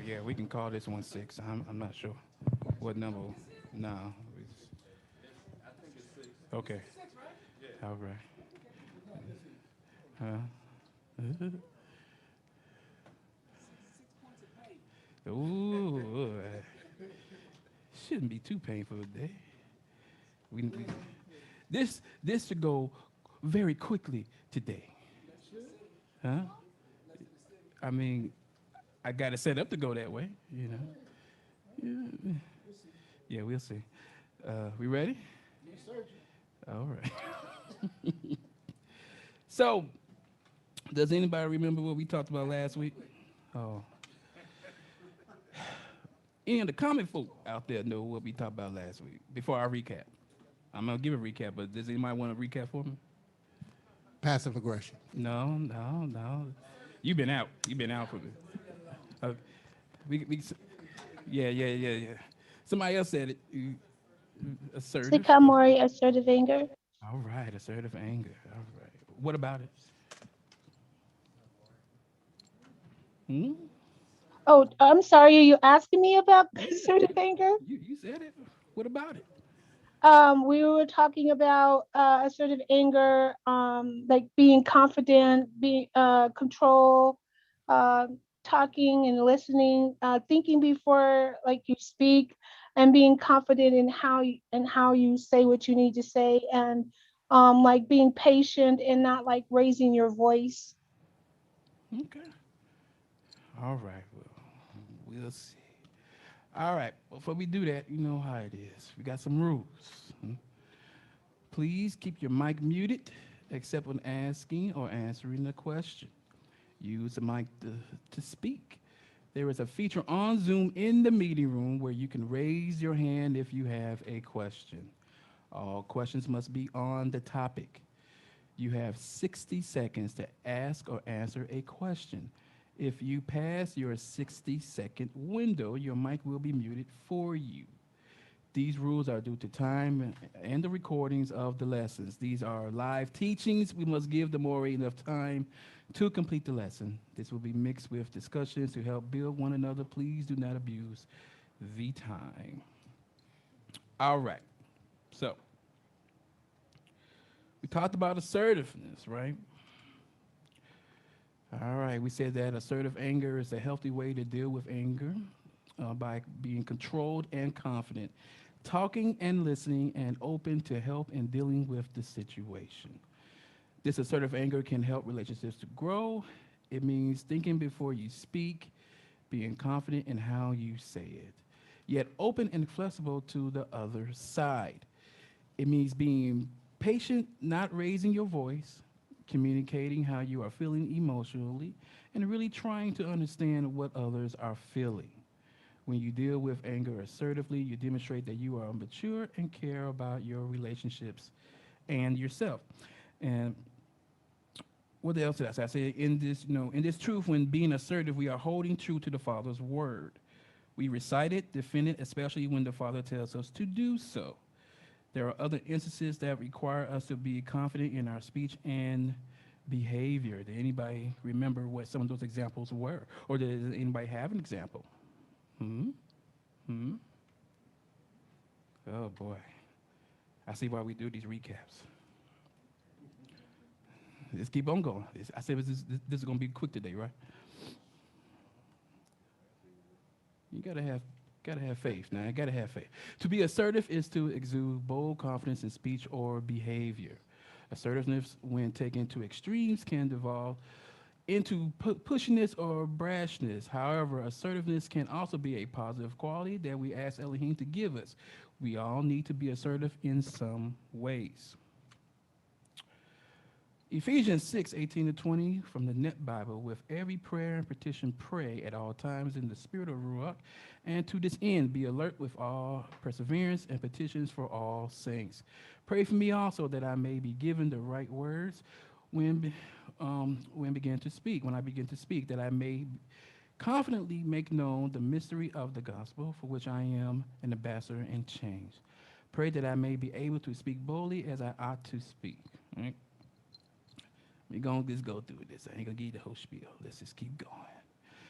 Yeah. We can call this one six. I'm not sure what number. No. Okay. All right. Ooh, shouldn't be too painful today. We this should go very quickly today, huh? I mean, I got it set up to go that way, you know. Yeah, yeah, we'll see. We ready? All right. So, does anybody remember what we talked about last week? Oh, any of the comic folk out there know what we talked about last week? Before I recap, I'm gonna give a recap, but does anybody want to recap for me? Passive aggression. No. You've been out. You've been out for me. Uh, we, yeah. Somebody else said it. Assertive. Sycamore assertive anger. All right, assertive anger. All right. What about it? Hmm? Oh, I'm sorry. Are you asking me about assertive anger? You said it. What about it? We were talking about assertive anger, like being confident, being control, uh, talking and listening, thinking before like you speak, and being confident in how you say what you need to say, and like being patient and not like raising your voice. Okay. All right. Well, we'll see. All right. Before we do that, you know how it is. We got some rules. Please keep your mic muted, except when asking or answering a question. Use the mic to speak. There is a feature on Zoom in the meeting room where you can raise your hand if you have a question. All questions must be on the topic. You have 60 seconds to ask or answer a question. If you pass your 60-second window, your mic will be muted for you. These rules are due to time and the recordings of the lessons. These are live teachings. We must give the Moreh enough time to complete the lesson. This will be mixed with discussions to help build one another. Please do not abuse the time. All right. So, we talked about assertiveness, right? All right. We said that assertive anger is a healthy way to deal with anger by being controlled and confident, talking and listening, and open to help in dealing with the situation. This assertive anger can help relationships to grow. It means thinking before you speak, being confident in how you say it, yet open and flexible to the other side. It means being patient, not raising your voice, communicating how you are feeling emotionally, and really trying to understand what others are feeling. When you deal with anger assertively, you demonstrate that you are mature and care about your relationships and yourself. And what else did I say? I said in this, in this truth, when being assertive, we are holding true to the Father's word. We recite it, defend it, especially when the Father tells us to do so. There are other instances that require us to be confident in our speech and behavior. Did anybody remember what some of those examples were? Or does anybody have an example? Hmm? Hmm? Oh boy. I see why we do these recaps. Let's keep on going. I said this is going to be quick today, right? You gotta have faith. Now, you gotta have faith. To be assertive is to exude bold confidence in speech or behavior. Assertiveness, when taken to extremes, can devolve into pushiness or brashness. However, assertiveness can also be a positive quality that we ask Elohim to give us. We all need to be assertive in some ways. Ephesians 6:18-20 from the Net Bible. With every prayer and petition, pray at all times in the spirit of Ruach, and to this end, be alert with all perseverance and petitions for all saints. Pray for me also that I may be given the right words when, when I begin to speak, that I may confidently make known the mystery of the gospel for which I am an ambassador in chains. Pray that I may be able to speak boldly as I ought to speak. All right? We're going to just go through this. I ain't going to give you the whole spiel. Let's just keep going.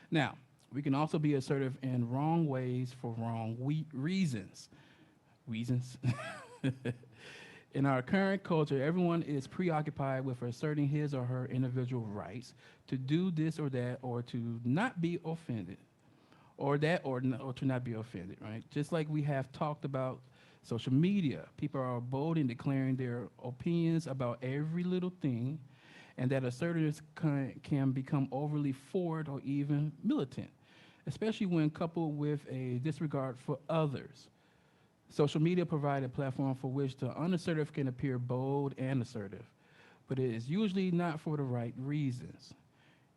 Now, We can also be assertive in wrong ways for wrong reasons. Reasons. In our current culture, everyone is preoccupied with asserting his or her individual rights to do this or that, or to not be offended, or that, or to not be offended, right? Just like we have talked about social media, people are bold in declaring their opinions about every little thing, and that assertiveness can become overly forward or even militant, especially when coupled with a disregard for others. Social media provide a platform for which the unassertive can appear bold and assertive, but it is usually not for the right reasons.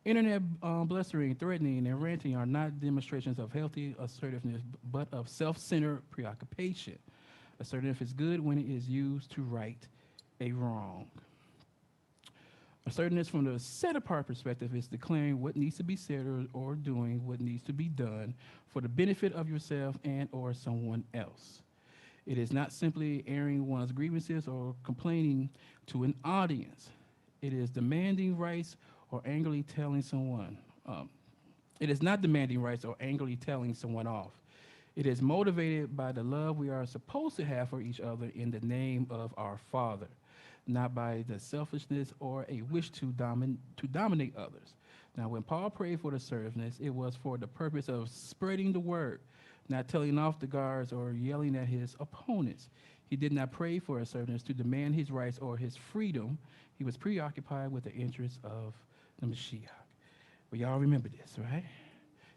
Internet blustering, threatening, and ranting are not demonstrations of healthy assertiveness, but of self-centered preoccupation. Assertiveness is good when it is used to right a wrong. Assertiveness from the set-apart perspective is declaring what needs to be said, or doing what needs to be done for the benefit of yourself and or someone else. It is not simply airing one's grievances or complaining to an audience. It is demanding rights or angrily telling someone. It is not demanding rights or angrily telling someone off. It is motivated by the love we are supposed to have for each other in the name of our Father, not by the selfishness or a wish to dominate others. Now, when Paul prayed for the assertiveness, it was for the purpose of spreading the word, not telling off the guards or yelling at his opponents. He did not pray for assertiveness to demand his rights or his freedom. He was preoccupied with the interests of the Mashiach. Well, y'all remember this, right?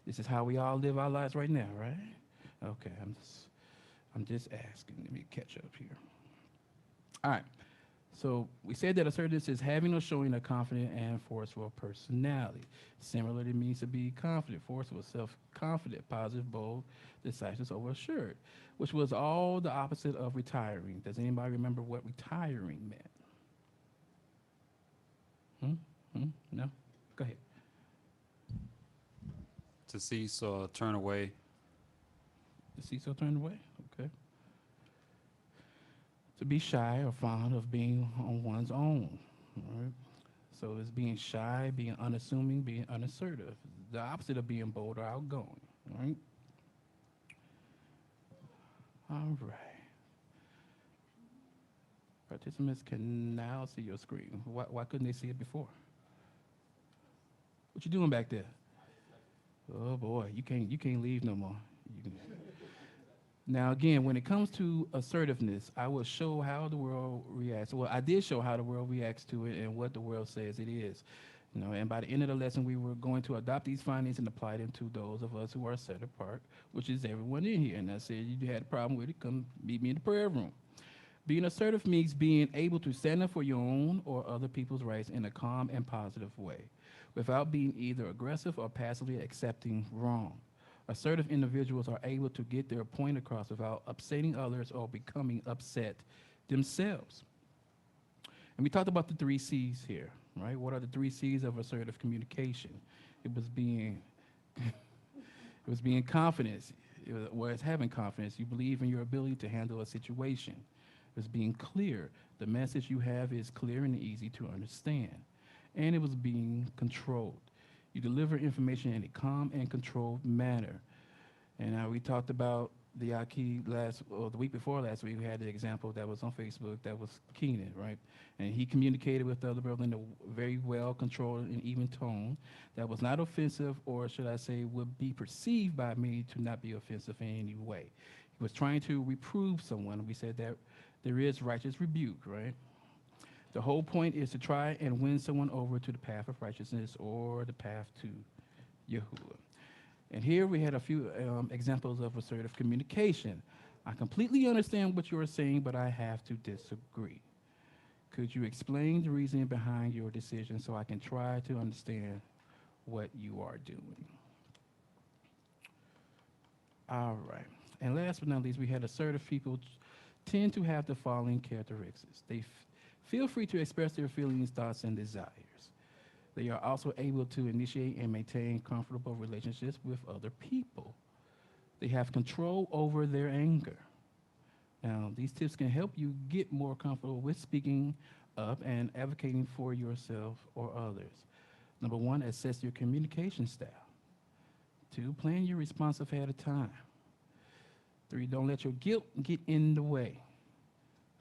This is how we all live our lives right now, right? Okay, I'm just asking. Let me catch up here. All right. So we said that assertiveness is having or showing a confident and forceful personality. Similarly, it means to be confident, forceful, self-confident, positive, bold, decisive, or assured, which was all the opposite of retiring. Does anybody remember what retiring meant? No? Go ahead. To cease or turn away. The seesaw turned away? Okay. To be shy or fond of being on one's own. All right. So it's being shy, being unassuming, being unassertive. The opposite of being bold or outgoing. All right. All right. Participants can now see your screen. Why couldn't they see it before? What you doing back there? Oh boy, you can't leave no more. You can, now, again, when it comes to assertiveness, I will show how the world reacts. Well, I did show how the world reacts to it and what the world says it is. You know, and by the end of the lesson, we were going to adopt these findings and apply them to those of us who are set apart, which is everyone in here. And I said, you had a problem with it, come meet me in the prayer room. Being assertive means being able to stand up for your own or other people's rights in a calm and positive way, without being either aggressive or passively accepting wrong. Assertive individuals are able to get their point across without upsetting others or becoming upset themselves. And we talked about the 3 C's here, right? What are the 3 C's of assertive communication? It was being, it was being confidence. It's having confidence. You believe in your ability to handle a situation. It was being clear. The message you have is clear and easy to understand. And it was being controlled. You deliver information in a calm and controlled manner. And we talked about the Aki the week before last week. We had the example that was on Facebook. That was Keenan, right? And he communicated with the other brother in a very well controlled and even tone that was not offensive, or should I say, would be perceived by me to not be offensive in any way. He was trying to reprove someone. We said that there is righteous rebuke, right? The whole point is to try and win someone over to the path of righteousness or the path to Yahuah. And here we had a few examples of assertive communication. I completely understand what you are saying, but I have to disagree. Could you explain the reasoning behind your decision so I can try to understand what you are doing? All right. And last but not least, we had assertive people tend to have the following characteristics. They feel free to express their feelings, thoughts, and desires. They are also able to initiate and maintain comfortable relationships with other people. They have control over their anger. Now, these tips can help you get more comfortable with speaking up and advocating for yourself or others. Number one, assess your communication style. 2, plan your response ahead of time. 3, don't let your guilt get in the way.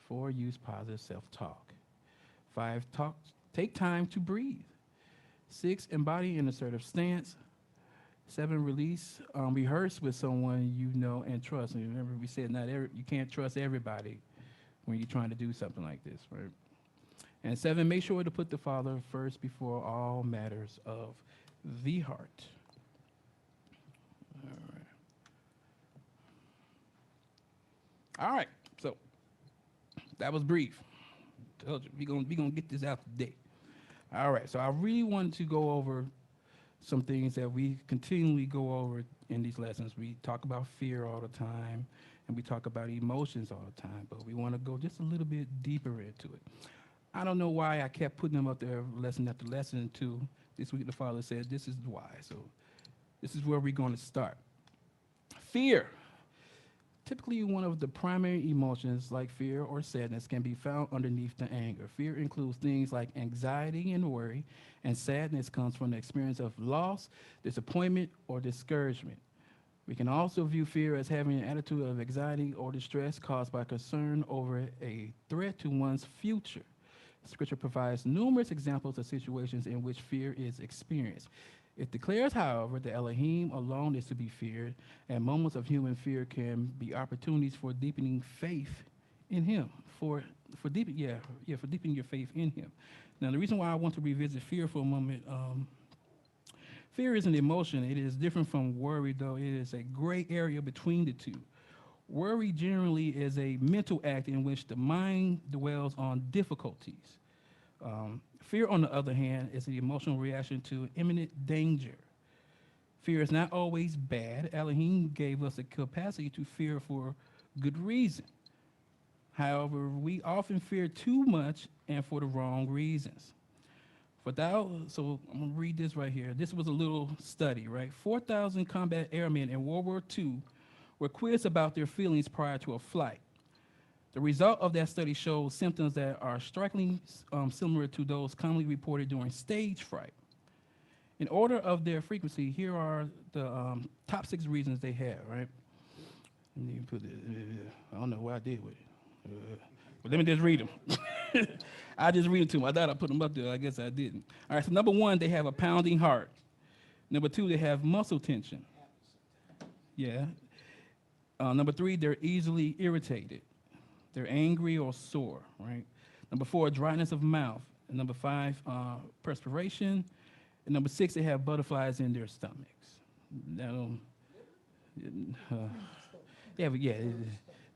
4, use positive self-talk. 5, take time to breathe. 6, embody an assertive stance. 7, rehearse with someone you know and trust. And remember, we said you can't trust everybody when you're trying to do something like this, right? And 7, make sure to put the Father first before all matters of the heart. All right. So that was brief. Told you we gonna get this out today. All right. So I really wanted to go over some things that we continually go over in these lessons. We talk about fear all the time, and we talk about emotions all the time, but we want to go just a little bit deeper into it. I don't know why I kept putting them up there lesson after lesson until this week the Father said, this is why. So this is where we're going to start. Fear. Typically, one of the primary emotions like fear or sadness can be found underneath the anger. Fear includes things like anxiety and worry, and sadness comes from the experience of loss, disappointment, or discouragement. We can also view fear as having an attitude of anxiety or distress caused by concern over a threat to one's future. Scripture provides numerous examples of situations in which fear is experienced. It declares, however, that Elohim alone is to be feared, and moments of human fear can be opportunities for deepening faith in Him, for deepening your faith in Him. Now, the reason why I want to revisit fear for a moment, fear is an emotion. It is different from worry, though it is a gray area between the two. Worry generally is a mental act in which the mind dwells on difficulties. Fear, on the other hand, is the emotional reaction to imminent danger. Fear is not always bad. Elohim gave us a capacity to fear for good reason. However, we often fear too much and for the wrong reasons. So I'm going to read this right here. This was a little study, right? 4,000 combat airmen in World War II were quizzed about their feelings prior to a flight. The result of that study shows symptoms that are strikingly similar to those commonly reported during stage fright. In order of their frequency, here are the top 6 reasons they have, right? Let me put it, I don't know what I did with it. But let me just read them. I just read it to them. I thought I put them up there. I guess I didn't. All right, so number 1, they have a pounding heart. Number 2, they have muscle tension. Yeah. Number 3, they're easily irritated. They're angry or sore, right? Number 4, dryness of mouth. And number 5, perspiration. And number 6, they have butterflies in their stomachs. They're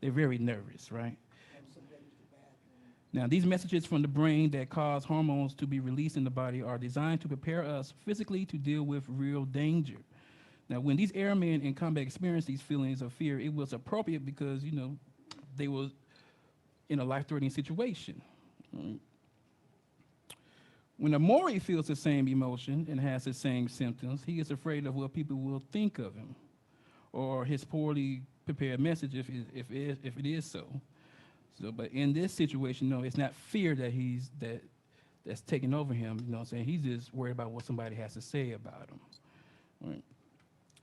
very nervous, right? Now, these messages from the brain that cause hormones to be released in the body are designed to prepare us physically to deal with real danger. Now, when these airmen in combat experienced these feelings of fear, it was appropriate because, they were in a life-threatening situation. Right? When a Moreh feels the same emotion and has the same symptoms, he is afraid of what people will think of him, or his poorly prepared message if it is so. But in this situation, no, it's not fear that's taking over him. You know what I'm saying? He's just worried about what somebody has to say about him. Right?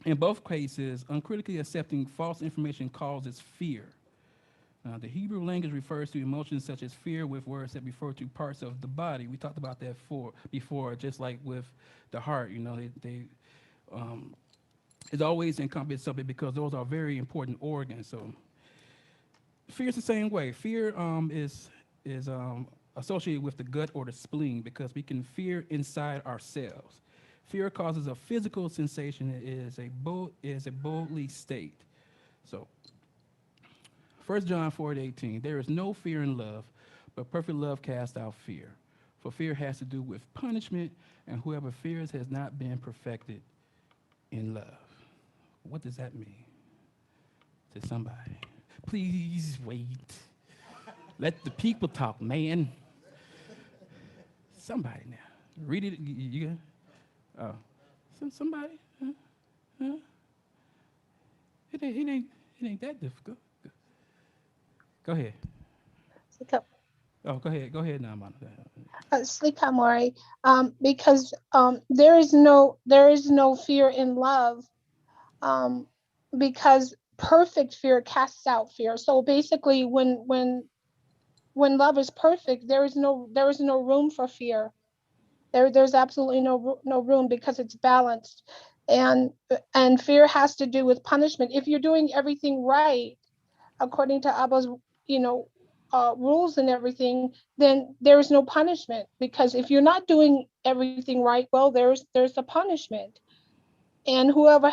In both cases, uncritically accepting false information causes fear. The Hebrew language refers to emotions such as fear with words that refer to parts of the body. We talked about that before, just like with the heart. It always encompasses something because those are very important organs. So fear is the same way. Fear is associated with the gut or the spleen because we can fear inside ourselves. Fear causes a physical sensation. It is a bodily state. So 1 John 4:18, there is no fear in love, but perfect love casts out fear. For fear has to do with punishment, and whoever fears has not been perfected in love. What does that mean to somebody? Please wait. Let the people talk, man. Somebody now. Read it. You got? Somebody? Huh? It ain't that difficult. Go ahead. Oh, go ahead. Go ahead now, Monica. Slika Moreh, because there is no fear in love, um, because perfect fear casts out fear. So basically, when love is perfect, there is no room for fear. There's absolutely no room because it's balanced, and fear has to do with punishment. If you're doing everything right according to Abba's, you know, rules and everything, then there's no punishment. Because if you're not doing everything right, well, there's a punishment. And whoever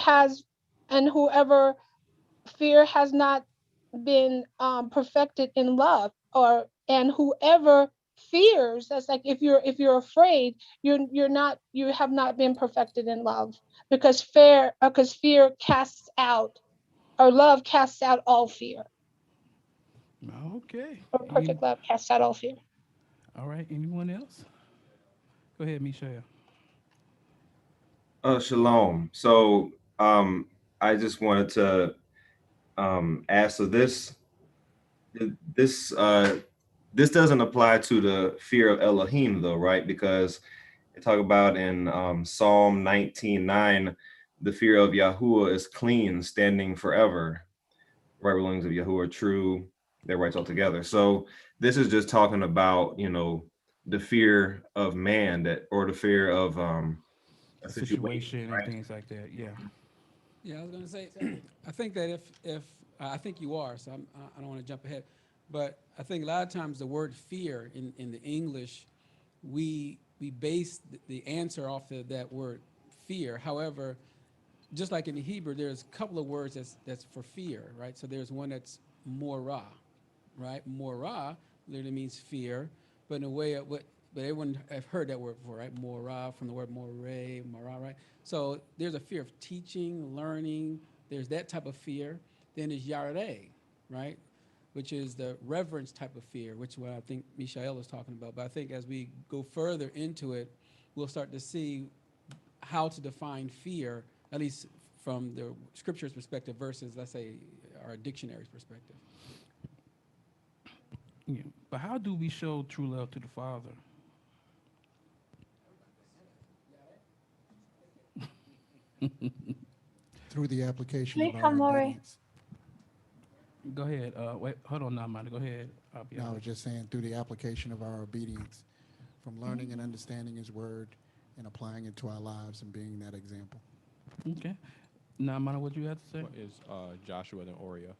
fear has not been perfected in love, or and whoever fears, that's like if you're afraid, you have not been perfected in love, because fear casts out, or love casts out all fear, Okay. or perfect love casts out all fear. All right. Anyone else? Go ahead, Michelle. Shalom. So, I just wanted to ask. So this this doesn't apply to the fear of Elohim, though, right? Because they talk about in Psalm 19:9, the fear of Yahuah is clean, standing forever. Right rulings of Yahuah are true, their rights altogether. So this is just talking about, the fear of man, that, or the fear of a A situation, situation and right? things like that. Yeah. Yeah, I was going to say, I think that if I think you are, so I don't want to jump ahead, but I think a lot of times the word fear in the English, we base the answer off of that word fear. However, just like in the Hebrew, there's a couple of words that's for fear, right? So there's one that's morah, right? Morah literally means fear, but in a way of what, but everyone have heard that word before, right? Morah, from the word morah, right? So there's a fear of teaching, learning. There's that type of fear. Then there's yareh, right? Which is the reverence type of fear, which is what I think Mishael was talking about. But I think as we go further into it, we'll start to see how to define fear, at least from the scripture's perspective versus, let's say, our dictionary's perspective. Yeah. But how do we show true love to the Father? Through the application of our Welcome, Moreh. obedience. Go ahead. Wait, hold on now, Amanda. Go ahead. I'll be No, I all was right. just saying through the application of our obedience, from learning and understanding His Word and applying it to our lives and being that example. Okay. Now, Amanda, what you have to say? What is Joshua and Oreo?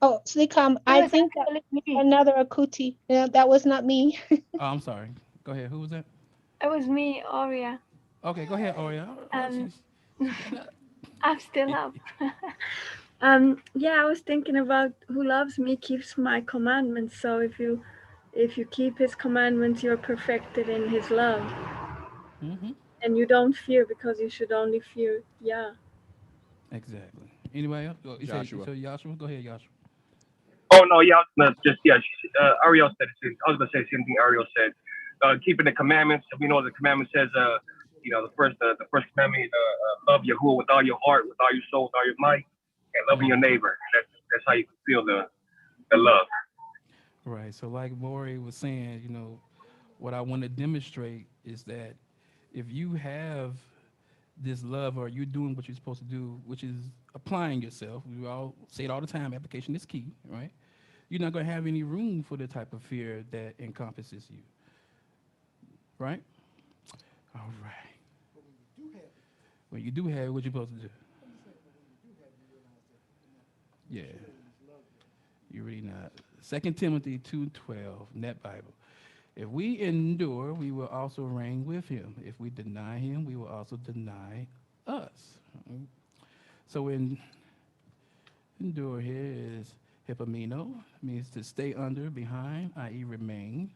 Oh, Slikam, It I was think that actually me. another Akuti. Yeah, that was not me. Oh, I'm sorry. Go ahead. Who was that? It was me, Oria. Okay, go ahead, Oreo. Oh, Um, she got up. I'm still up. Yeah, I was thinking about who loves me keeps my commandments. So if you keep his commandments, you're perfected in his love. Mm-hmm. And you don't fear because you should only fear. Yeah. Exactly. Anybody else? Oh, Joshua. so Joshua? Go ahead, Joshua. Oh no, yeah, I was gonna just yeah. Ariel said it. I was gonna say the same thing Ariel said. Keeping the commandments. We know the commandment says, the first commandment, love Yahuah with all your heart, with all your soul, with all your might, and loving your neighbor. That's how you feel the love. Right. So, like Moreh was saying, what I want to demonstrate is that if you have this love, or you're doing what you're supposed to do, which is applying yourself, we all say it all the time, application is key, right? You're not going to have any room for the type of fear that encompasses you, right? All right. When you do have it, what you're supposed to do? Yeah, you're really not. 2 Timothy 2:12, net Bible. If we endure, we will also reign with him. If we deny him, we will also deny us. So in endure here is hypomeno, means to stay under, behind, i.e. remain.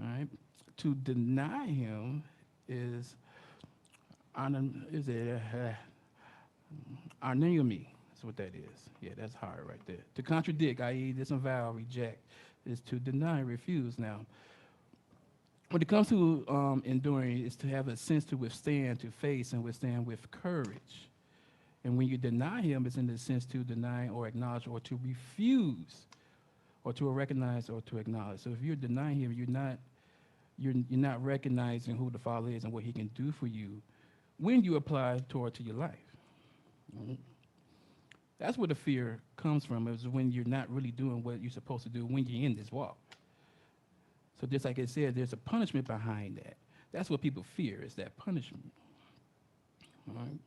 All right. To deny him is is it arneomy. That's what that is. Yeah, that's hard right there. To contradict, i.e. disavow, reject, is to deny, refuse. Now, when it comes to enduring, is to have a sense to withstand, to face, and withstand with courage. And when you deny him, it's in the sense to deny or acknowledge or to refuse or to recognize or to acknowledge. So if you're denying him, you're not recognizing who the Father is and what he can do for you when you apply Torah to your life. Mhm. That's where the fear comes from, is when you're not really doing what you're supposed to do when you're in this walk. So just like it said, there's a punishment behind that. That's what people fear, is that punishment. All right.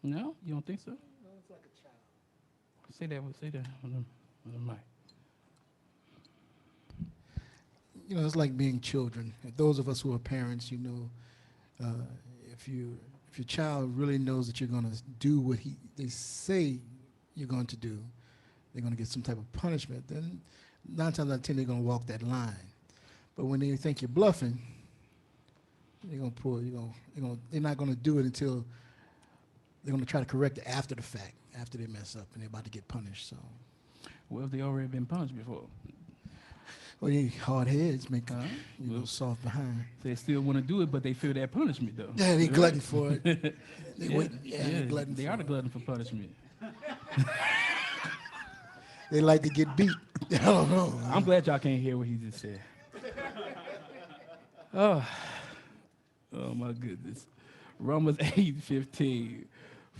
No, you don't think so? Say that. Say that on the mic. You know, it's like being children. Those of us who are parents, you know, if your child really knows that you're going to do what they say you're going to do, they're going to get some type of punishment. Then 9 times out of 10 they're going to walk that line. But when they think you're bluffing, they're going to pull. They're not going to do it until they're going to try to correct it after the fact, after they mess up and they're about to get punished. So, Well, if they already been punished before, well, hard heads make soft behind. they still want to do it, but they fear that punishment, though. Yeah, they glutton for it. They Yeah, waiting. Yeah, yeah, they glutton. they for are the it. glutton for punishment. They like to get beat. I don't know. I'm glad y'all can't hear what he just said. Oh, my goodness. Romans 8:15.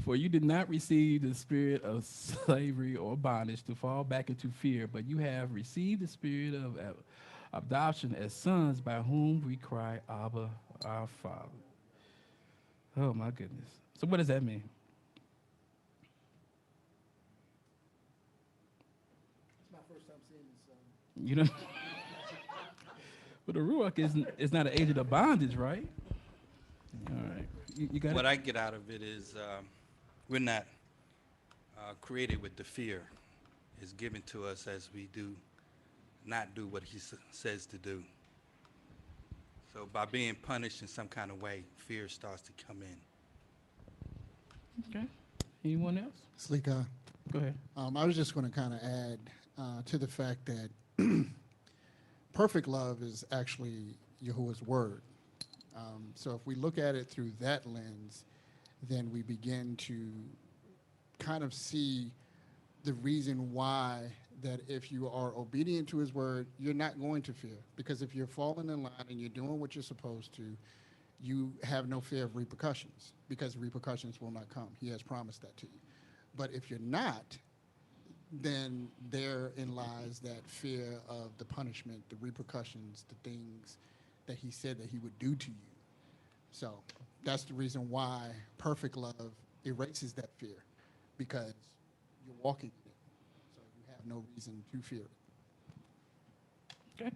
For you did not receive the spirit of slavery or bondage to fall back into fear, but you have received the spirit of adoption as sons, by whom we cry, Abba, our Father. Oh, my goodness. So what does that mean? It's my first time seeing this. You know, but the Ruach is not an agent of bondage, right? All right. You got What it? I get out of it is we're not created with the fear. It's given to us as we do not do what he says to do. So by being punished in some kind of way, fear starts to come in. Okay. Anyone else? Slika. Go ahead. I was just going to kind of add to the fact that perfect love is actually Yahuwah's word. So if we look at it through that lens, then we begin to kind of see the reason why that if you are obedient to his word, you're not going to fear. Because if you're falling in line and you're doing what you're supposed to, you have no fear of repercussions, because repercussions will not come. He has promised that to you. But if you're not, then therein lies that fear of the punishment, the repercussions, the things that he said that he would do to you. So that's the reason why perfect love erases that fear, because you're walking in it. So you have no reason to fear it. Okay.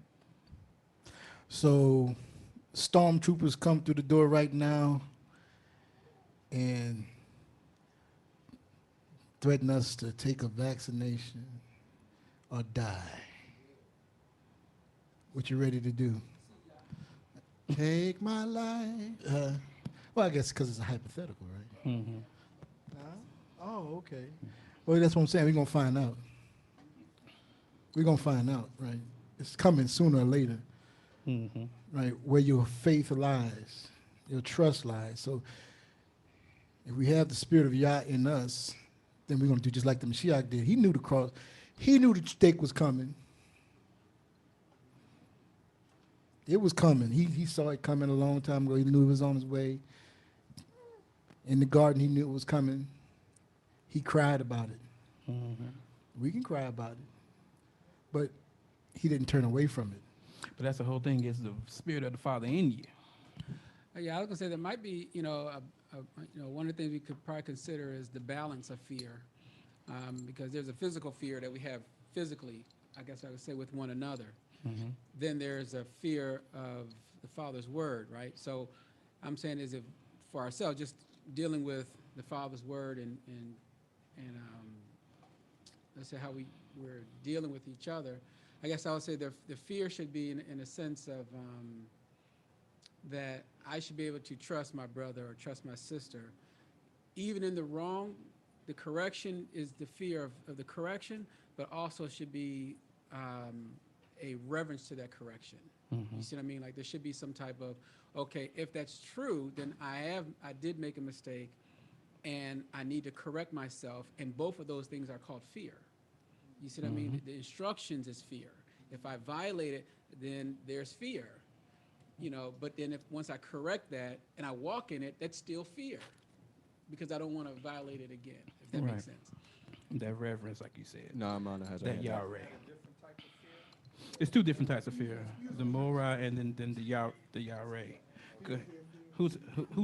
So stormtroopers come through the door right now and threaten us to take a vaccination or die. What you ready to do? Take my life. Well, I guess because it's a hypothetical, right? Mm-hmm. Oh, okay. Well, that's what I'm saying. We're going to find out. We're going to find out, right? It's coming sooner or later, Mm-hmm. right? Where your faith lies, your trust lies. So if we have the spirit of Yah in us, then we're going to do just like the Mashiach did. He knew the cross. He knew the stake was coming. It was coming. He saw it coming a long time ago. He knew it was on his way. In the garden, he knew it was coming. He cried about it. Mm-hmm. We can cry about it. But he didn't turn away from it. But that's the whole thing, is the spirit of the Father in you. Yeah, I was gonna say there might be, one of the things we could probably consider is the balance of fear, because there's a physical fear that we have physically, I guess I would say, with one another. Mm-hmm. Then there's a fear of the Father's word, right? So I'm saying is if for ourselves, just dealing with the Father's word and let's say how we're dealing with each other, I guess I would say the fear should be in a sense of that I should be able to trust my brother or trust my sister. Even in the wrong, the correction is the fear of the correction, but also should be a reverence to that correction. Mm-hmm. You see what I mean? Like there should be some type of, okay, if that's true, then I did make a mistake and I need to correct myself, and both of those things are called fear. You see what I mean? The instructions is fear. If I violate it, then there's fear. But then if once I correct that and I walk in it, that's still fear because I don't want to violate it again, if that Right. makes sense. That reverence, like you said. No, Amanda has her That hand up. Yahweh. It's two different types of fear. The Moreh and then the Yahweh. Go ahead. Who's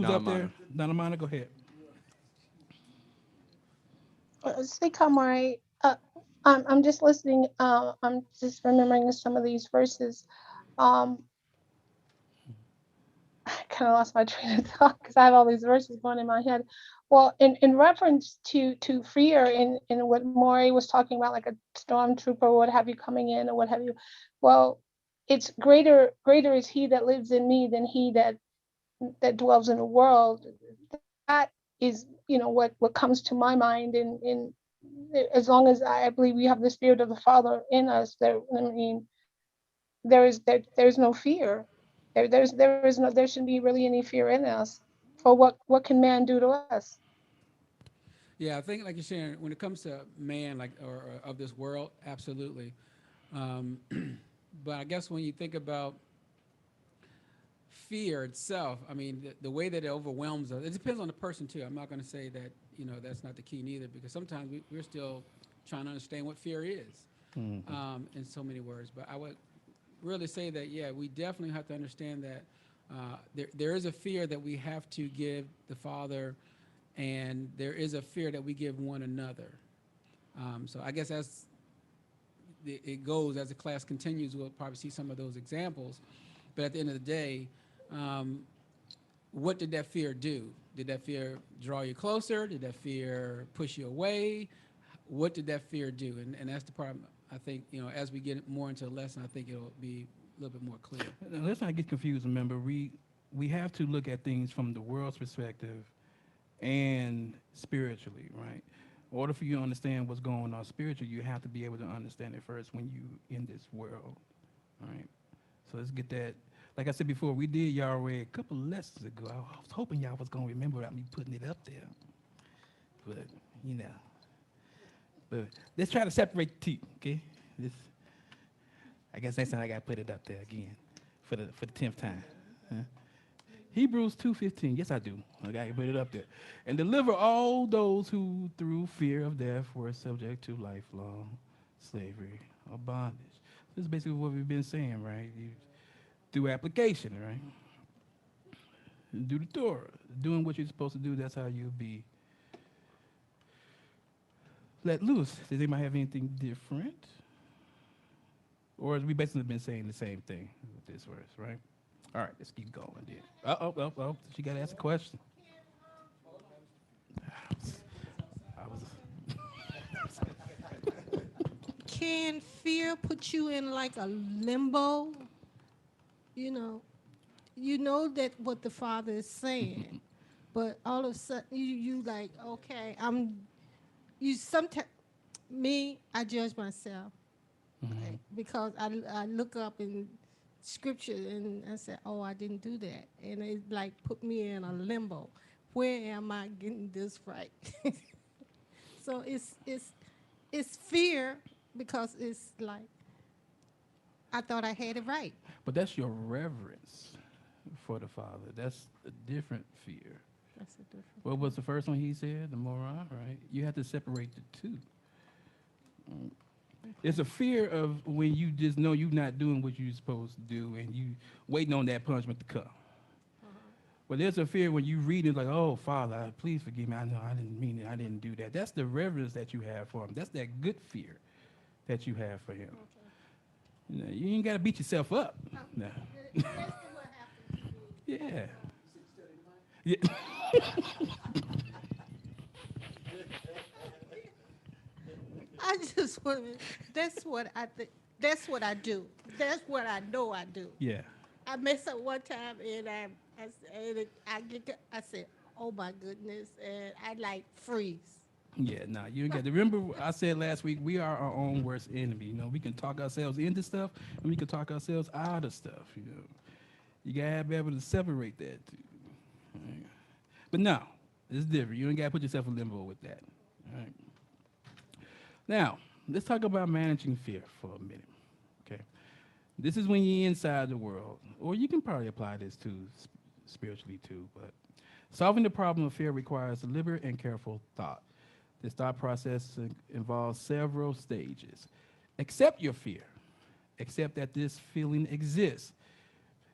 up there? Nalamana, go ahead. Say Kamari, I'm just listening. I'm just remembering some of these verses. Um, I kind of lost my train of thought because I have all these verses going in my head. Well, in reference to fear, in what Maury was talking about, like a stormtrooper or what have you coming in or what have you. Well, it's greater is he that lives in me than he that dwells in the world. That is, what comes to my mind. In as long as I believe we have the spirit of the Father in us, there's no fear. There shouldn't be really any fear in us. For what can man do to us? Yeah, I think like you're saying, when it comes to man, like or of this world, absolutely. Um, but I guess when you think about fear itself, I mean, the way that it overwhelms us, it depends on the person too. I'm not going to say that that's not the key neither, because sometimes we're still trying to understand what fear is, in so many words. But I would really say that yeah, we definitely have to understand that there is a fear that we have to give the Father, and there is a fear that we give one another. So I guess as it goes, as the class continues, we'll probably see some of those examples. But at the end of the day, um, what did that fear do? Did that fear draw you closer? Did that fear push you away? What did that fear do? And that's the part I think, as we get more into the lesson, I think it'll be a little bit more clear. Now, let's not get confused. Remember, we have to look at things from the world's perspective and spiritually, right? In order for you to understand what's going on spiritually, you have to be able to understand it first when you in this world, right? So let's get that. Like I said before, we did Yahweh a couple of lessons ago. I was hoping y'all was gonna remember without me putting it up there, but But let's try to separate the two, okay? I guess next time I gotta put it up there again for the 10th time. Huh? Hebrews 2:15. Yes, I do. I gotta put it up there. And deliver all those who through fear of death were subject to lifelong slavery or bondage. This is basically what we've been saying, right? Through application, right? Do the Torah. Doing what you're supposed to do, that's how you'll be let loose. Does anybody have anything different? Or has we basically been saying the same thing with this verse, right? All right, let's keep going then. Oh, she got to ask a question. I was Can fear put you in like a limbo? You know that what the Father is saying, but all of a sudden you like, okay, sometimes me, I judge myself because I look up in scripture and I say, oh, I didn't do that, and it like put me in a limbo. Where am I getting this right? So it's fear because it's like I thought I had it right. But that's your reverence for the Father. That's a different fear. That's a different. What was the first one he said? The Moreh, right? You have to separate the two. It's a fear of when you just know you're not doing what you're supposed to do and you waiting on that punishment to come. But there's a fear when you read it like, oh, Father, please forgive me. I know I didn't mean it. I didn't do that. That's the reverence that you have for him. That's that good fear that you have for him. Okay. You ain't got to beat yourself up. No. Yeah. Yeah. I just want to, that's what I think. That's what I do. That's what I know I do. Yeah. I messed up one time and I said, oh my goodness, and I like freeze. Yeah, nah, you ain't got to remember I said last week, we are our own worst enemy. We can talk ourselves into stuff and we can talk ourselves out of stuff, You gotta be able to separate that too. Right? But no, it's different. You ain't gotta put yourself in limbo with that. All right. Now, let's talk about managing fear for a minute. Okay. This is when you're inside the world, or you can probably apply this to spiritually too. But solving the problem of fear requires deliberate and careful thought. This thought process involves several stages. Accept your fear. Accept that this feeling exists.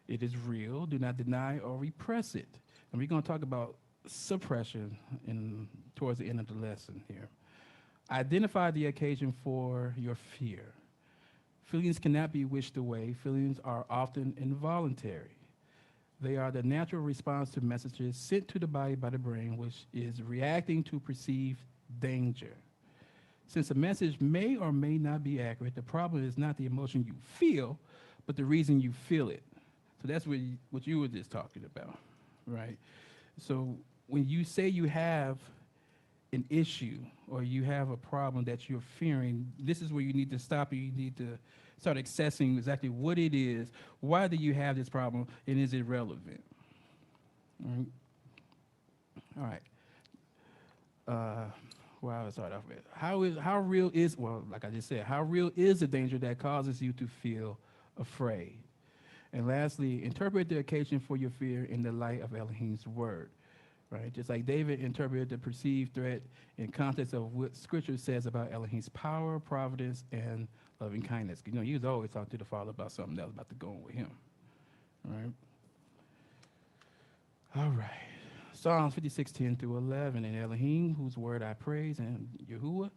It is real. Do not deny or repress it. And we're going to talk about suppression towards the end of the lesson here. Identify the occasion for your fear. Feelings cannot be wished away. Feelings are often involuntary. They are the natural response to messages sent to the body by the brain, which is reacting to perceived danger. Since a message may or may not be accurate, the problem is not the emotion you feel, but the reason you feel it. So that's what you were just talking about, right? So when you say you have an issue or you have a problem that you're fearing, this is where you need to stop and you need to start assessing exactly what it is. Why do you have this problem, and is it relevant? All right. Well, I'll start off with how real is, well, like I just said, how real is the danger that causes you to feel afraid? And lastly, interpret the occasion for your fear in the light of Elohim's word, right? Just like David interpreted the perceived threat in context of what Scripture says about Elohim's power, providence, and loving kindness. You know, he was always talking to the Father about something that was about to go on with him, right? All right. Psalms 56:10 through 11. And Elohim, whose word I praise, and Yahuah,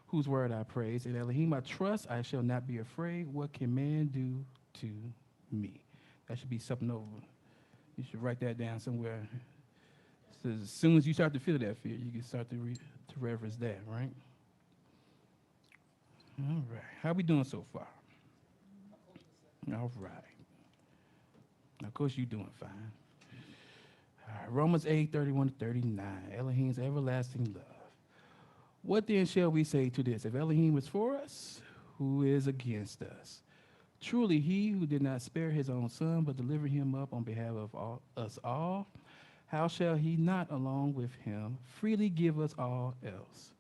whose word I praise. And Elohim I trust, I shall not be afraid. What can man do to me? That should be something over. You should write that down somewhere. So as soon as you start to feel that fear, you can start to reverence that, right? All right. How we doing so far? All right. Of course, you're doing fine. All right. Romans 8:31-39. Elohim's everlasting love. What then shall we say to this? If Elohim is for us, who is against us? Truly, he who did not spare his own son, but delivered him up on behalf of us all, how shall he not, along with him, freely give us all else?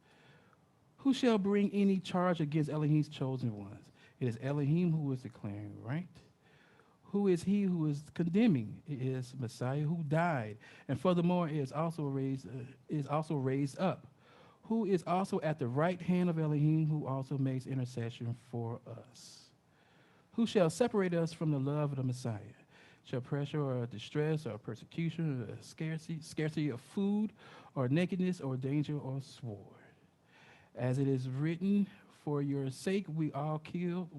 Who shall bring any charge against Elohim's chosen ones? It is Elohim who is declaring right. Who is he who is condemning? It is Messiah who died, and furthermore is also raised up, who is also at the right hand of Elohim, who also makes intercession for us. Who shall separate us from the love of the Messiah? Shall pressure or distress or persecution or scarcity of food or nakedness or danger or sword? As it is written, for your sake we are killed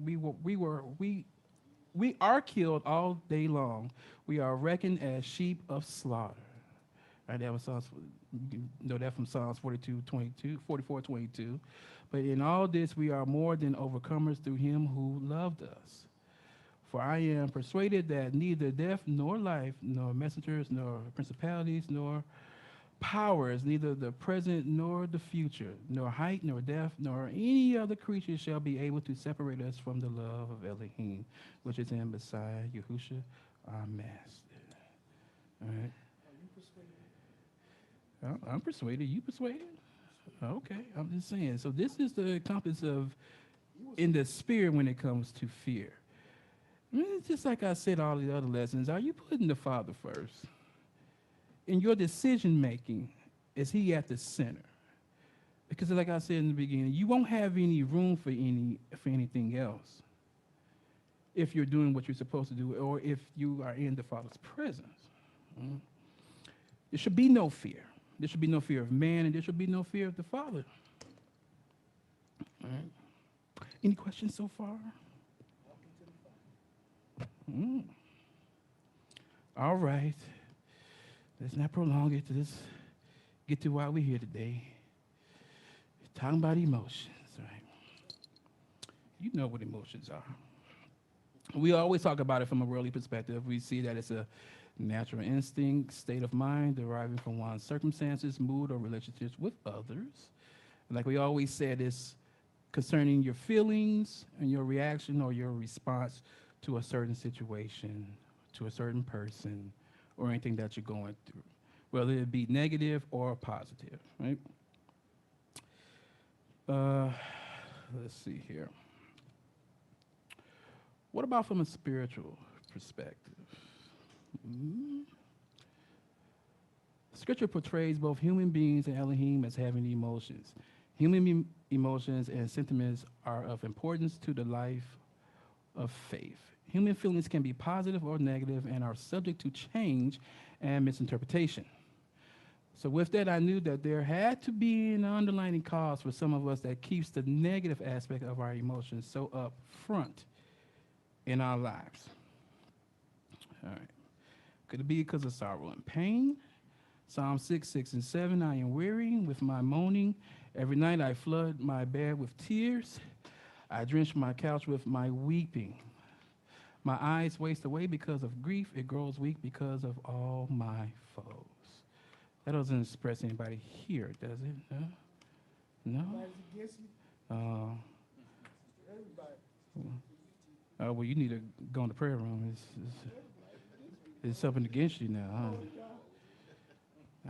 all day long. We are reckoned as sheep of slaughter. Right, that was Psalms, you can know that from Psalms 44:22. But in all this we are more than overcomers through him who loved us. For I am persuaded that neither death nor life, nor messengers, nor principalities, nor powers, neither the present nor the future, nor height, nor depth, nor any other creature shall be able to separate us from the love of Elohim, which is in Messiah, Yahushua, our Master. All right. I'm persuaded. You persuaded? Okay, I'm just saying. So this is the compass of in the spirit when it comes to fear. I mean, it's just like I said all the other lessons. Are you putting the Father first? In your decision making, is he at the center? Because like I said in the beginning, you won't have any room for anything else if you're doing what you're supposed to do, or if you are in the Father's presence. There should be no fear. There should be no fear of man, and there should be no fear of the Father. All right. Any questions so far? All right. Let's not prolong it. Let's get to why we're here today. We're talking about emotions, right? You know what emotions are. We always talk about it from a worldly perspective. We see that it's a natural instinct, state of mind deriving from one's circumstances, mood, or relationships with others. Like we always said, it's concerning your feelings and your reaction or your response to a certain situation, to a certain person, or anything that you're going through, whether it be negative or positive, right? Let's see here. What about from a spiritual perspective? Mm. Scripture portrays both human beings and Elohim as having emotions. Emotions and sentiments are of importance to the life of faith. Human feelings can be positive or negative and are subject to change and misinterpretation. So, with that, I knew that there had to be an underlying cause for some of us that keeps the negative aspect of our emotions so up front in our lives. All right. Could it be because of sorrow and pain? Psalm 6, 6, and 7. I am weary with my moaning. Every night I flood my bed with tears. I drench my couch with my weeping. My eyes waste away because of grief. It grows weak because of all my foes. That doesn't express anybody here, does it? No? No? Uh, well, you need to go in the prayer room. It's something against you now. Huh?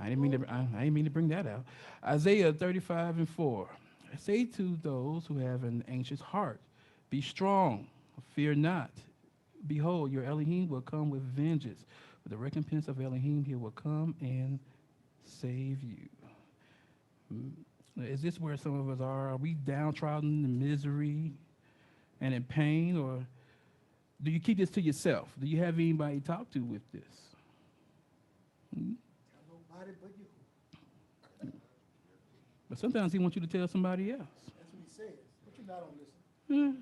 I didn't mean to bring that out. Isaiah 35 and 4. Say to those who have an anxious heart, be strong, fear not. Behold, your Elohim will come with vengeance. With the recompense of Elohim, he will come and save you. Is this where some of us are? Are we downtrodden in misery and in pain? Or do you keep this to yourself? Do you have anybody to talk to with this? Nobody but you. But sometimes he wants you to tell somebody else. That's what he says, but you're not on this.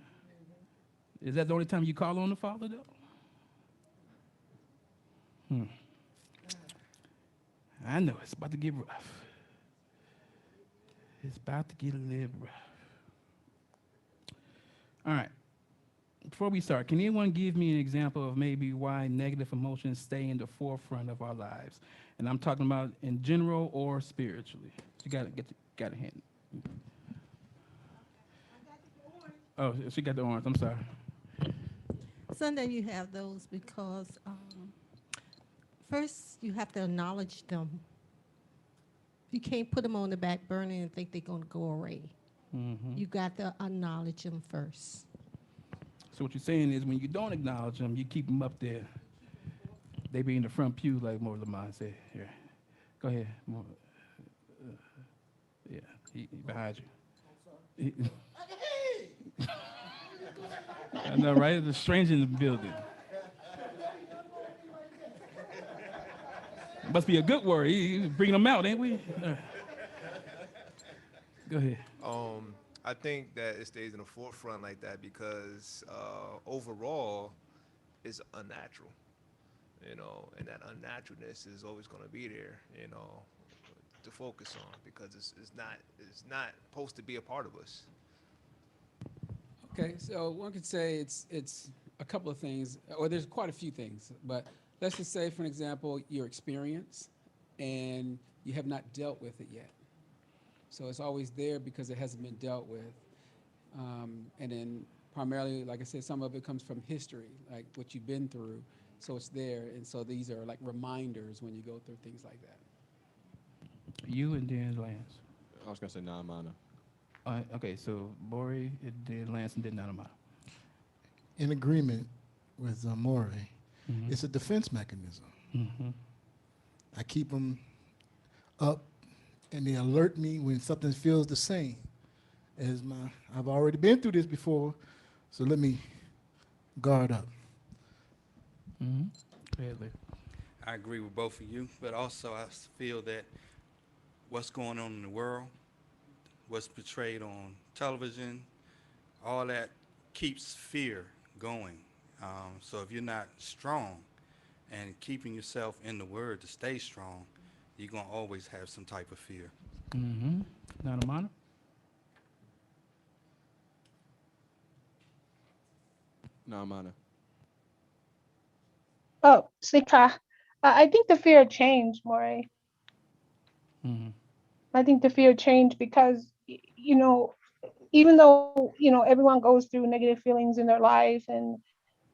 Is that the only time you call on the Father, though? I know it's about to get rough. It's about to get a little rough. All right. Before we start, can anyone give me an example of maybe why negative emotions stay in the forefront of our lives? And I'm talking about in general or spiritually. You got a hand. Oh, she got the orange. I'm sorry. Sunday you have those because first you have to acknowledge them. You can't put them on the back burner and think they're going to go away. Mm-hmm. You got to acknowledge them first. So what you're saying is when you don't acknowledge them, you keep them up there. They be in the front pew like Moreh Chanan said. Here, go ahead. Yeah, he behind you. I know, right? There's a stranger in the building. Must be a good word. He's bringing them out, ain't we? Go ahead. I think that it stays in the forefront like that because overall, it's unnatural, and that unnaturalness is always going to be there, to focus on because it's not supposed to be a part of us. Okay, so one could say it's a couple of things, or there's quite a few things, but let's just say, for an example, your experience, and you have not dealt with it yet. So it's always there because it hasn't been dealt with. And then primarily, like I said, some of it comes from history, like what you've been through. So it's there. And so these are like reminders when you go through things like that. You and then Lance. I was going to say non-mana. Okay, so Moreh, then Lance, and then Nanamana. In agreement with Moreh, it's a defense mechanism. Mm-hmm. I keep them up, and they alert me when something feels the same as I've already been through this before, so let me guard up. Clearly. I agree with both of you, but also I feel that what's going on in the world, what's portrayed on television, all that keeps fear going. So if you're not strong and keeping yourself in the word to stay strong, you're going to always have some type of fear. Mm-hmm. Nanamana? Non-mana. Oh, Sika. I think the fear changed, Moreh. Mm-hmm. I think the fear changed because, even though, everyone goes through negative feelings in their life and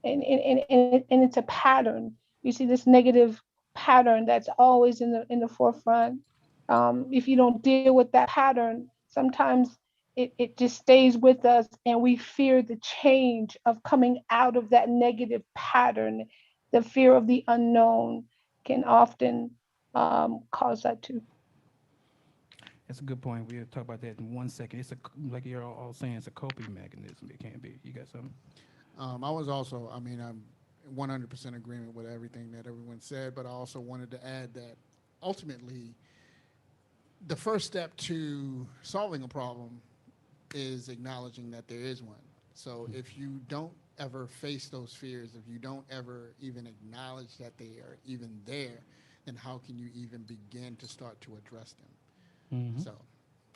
it's a pattern. You see this negative pattern that's always in the forefront. If you don't deal with that pattern, sometimes it just stays with us, and we fear the change of coming out of that negative pattern. The fear of the unknown can often cause that too. That's a good point. We'll talk about that in 1 second. Like you're all saying, it's a coping mechanism. It can't be. You got something? I was also, I mean, I'm 100% agreement with everything that everyone said, but I also wanted to add that ultimately, the first step to solving a problem is acknowledging that there is one. So if you don't ever face those fears, if you don't ever even acknowledge that they are even there, then how can you even begin to start to address them? Mm-hmm. So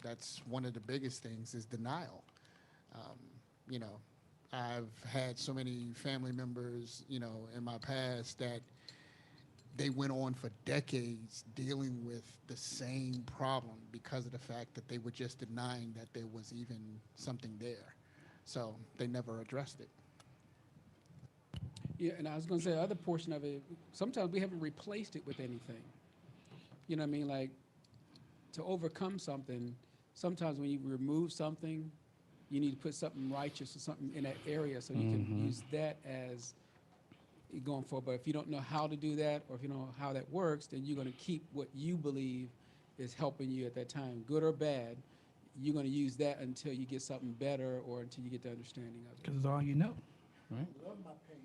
that's one of the biggest things is denial. Um, you know, I've had so many family members, you know, in my past that they went on for decades dealing with the same problem because of the fact that they were just denying that there was even something there. So they never addressed it. Yeah, and I was going to say the other portion of it. Sometimes we haven't replaced it with anything. You know what I mean? Like to overcome something. Sometimes when you remove something, you need to put something righteous or something in that area so you can use that as going forward. But if you don't know how to do that, or if you don't know how that works, then you're going to keep what you believe is helping you at that time, good or bad. You're going to use that until you get something better or until you get the understanding of it. Because it's all you know, right? Love my pain.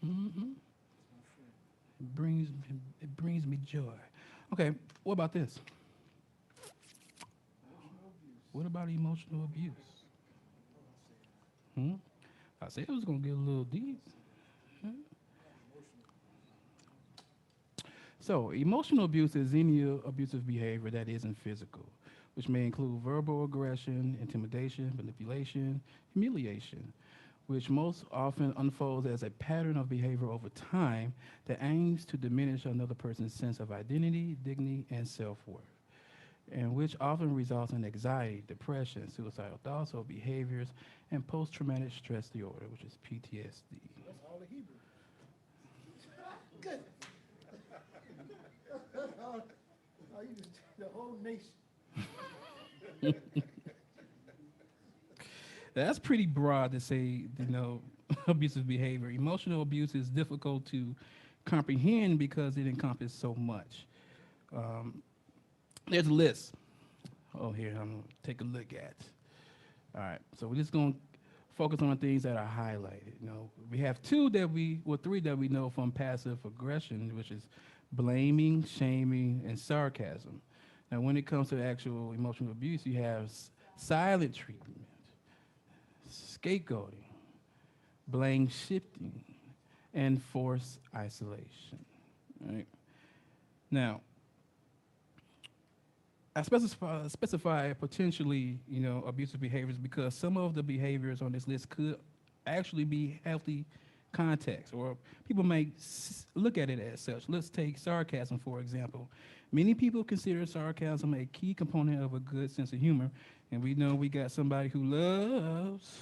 Mm-hmm. My friend. It brings me joy. Okay, what about this? What about emotional abuse? Hmm? I said it was gonna get a little deep. Hmm? So, emotional abuse is any abusive behavior that isn't physical, which may include verbal aggression, intimidation, manipulation, humiliation, which most often unfolds as a pattern of behavior over time that aims to diminish another person's sense of identity, dignity, and self-worth, and which often results in anxiety, depression, suicidal thoughts or behaviors, and post-traumatic stress disorder, which is PTSD. That's all the Hebrew. Good. That's all. Oh, you just the whole nation. That's pretty broad to say, abusive behavior. Emotional abuse is difficult to comprehend because it encompasses so much. There's a list. Oh, here, I'm going to take a look at. All right, so we're just going to focus on things that are highlighted. We have three that we know from passive aggression, which is blaming, shaming, and sarcasm. Now, when it comes to actual emotional abuse, you have silent treatment, scapegoating, blame shifting, and forced isolation. Right? Now, I specify potentially, abusive behaviors because some of the behaviors on this list could actually be healthy context, or people may look at it as such. Let's take sarcasm, for example. Many people consider sarcasm a key component of a good sense of humor, and we know we got somebody who loves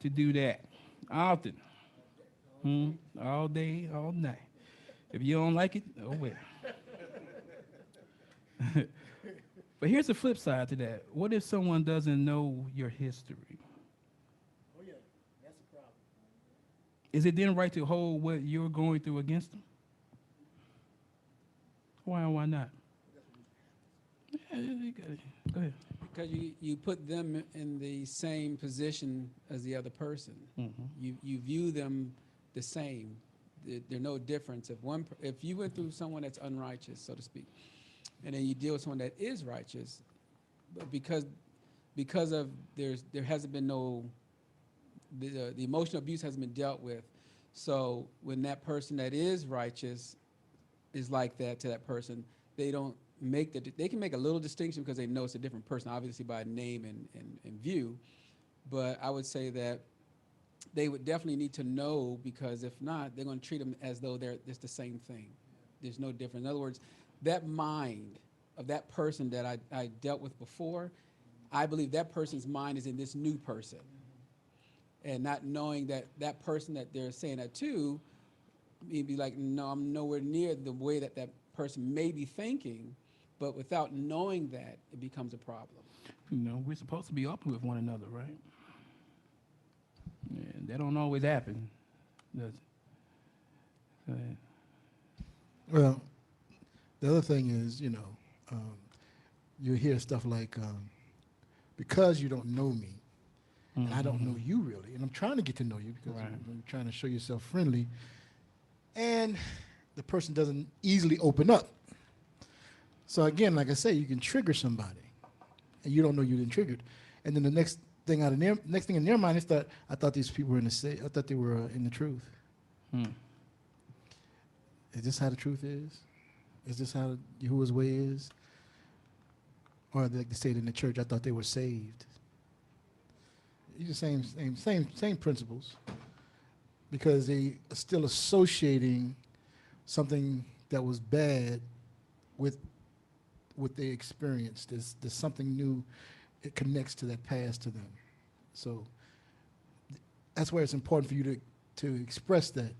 to do that often, all day, all night. If you don't like it, oh well. But here's the flip side to that. What if someone doesn't know your history? Oh yeah, that's a problem. Is it then right to hold what you're going through against them? Why or why not? Yeah, you got it. Go ahead. Because you put them in the same position as the other person. You view them the same. There's no difference. If you went through someone that's unrighteous, so to speak, and then you deal with someone that is righteous, but because of there hasn't been the emotional abuse hasn't been dealt with. So when that person that is righteous is like that to that person, they don't they can make a little distinction because they know it's a different person, obviously by name and view. But I would say that they would definitely need to know, because if not, they're going to treat them as though it's the same thing. There's no difference. In other words, that mind of that person that I dealt with before, I believe that person's mind is in this new person. And not knowing that person that they're saying that to, may be like, no, I'm nowhere near the way that person may be thinking, But without knowing that, it becomes a problem. You know, we're supposed to be open with one another, right? And that don't always happen, does it? Go ahead. Well, the other thing is, you hear stuff like, because you don't know me, and I don't know you really, and I'm trying to get to know you because you're trying to show yourself friendly, and the person doesn't easily open up. So again, like I say, you can trigger somebody, and you don't know you've been triggered, and then the next thing in their mind is that I thought these people were I thought they were in the truth. Is this how the truth is? Is this how Yahuwah's way is? Or they like to say it in the church, I thought they were saved. It's the same principles, because they are still associating something that was bad with what they experienced. There's something new. It connects to that past to them. So that's why it's important for you to express that.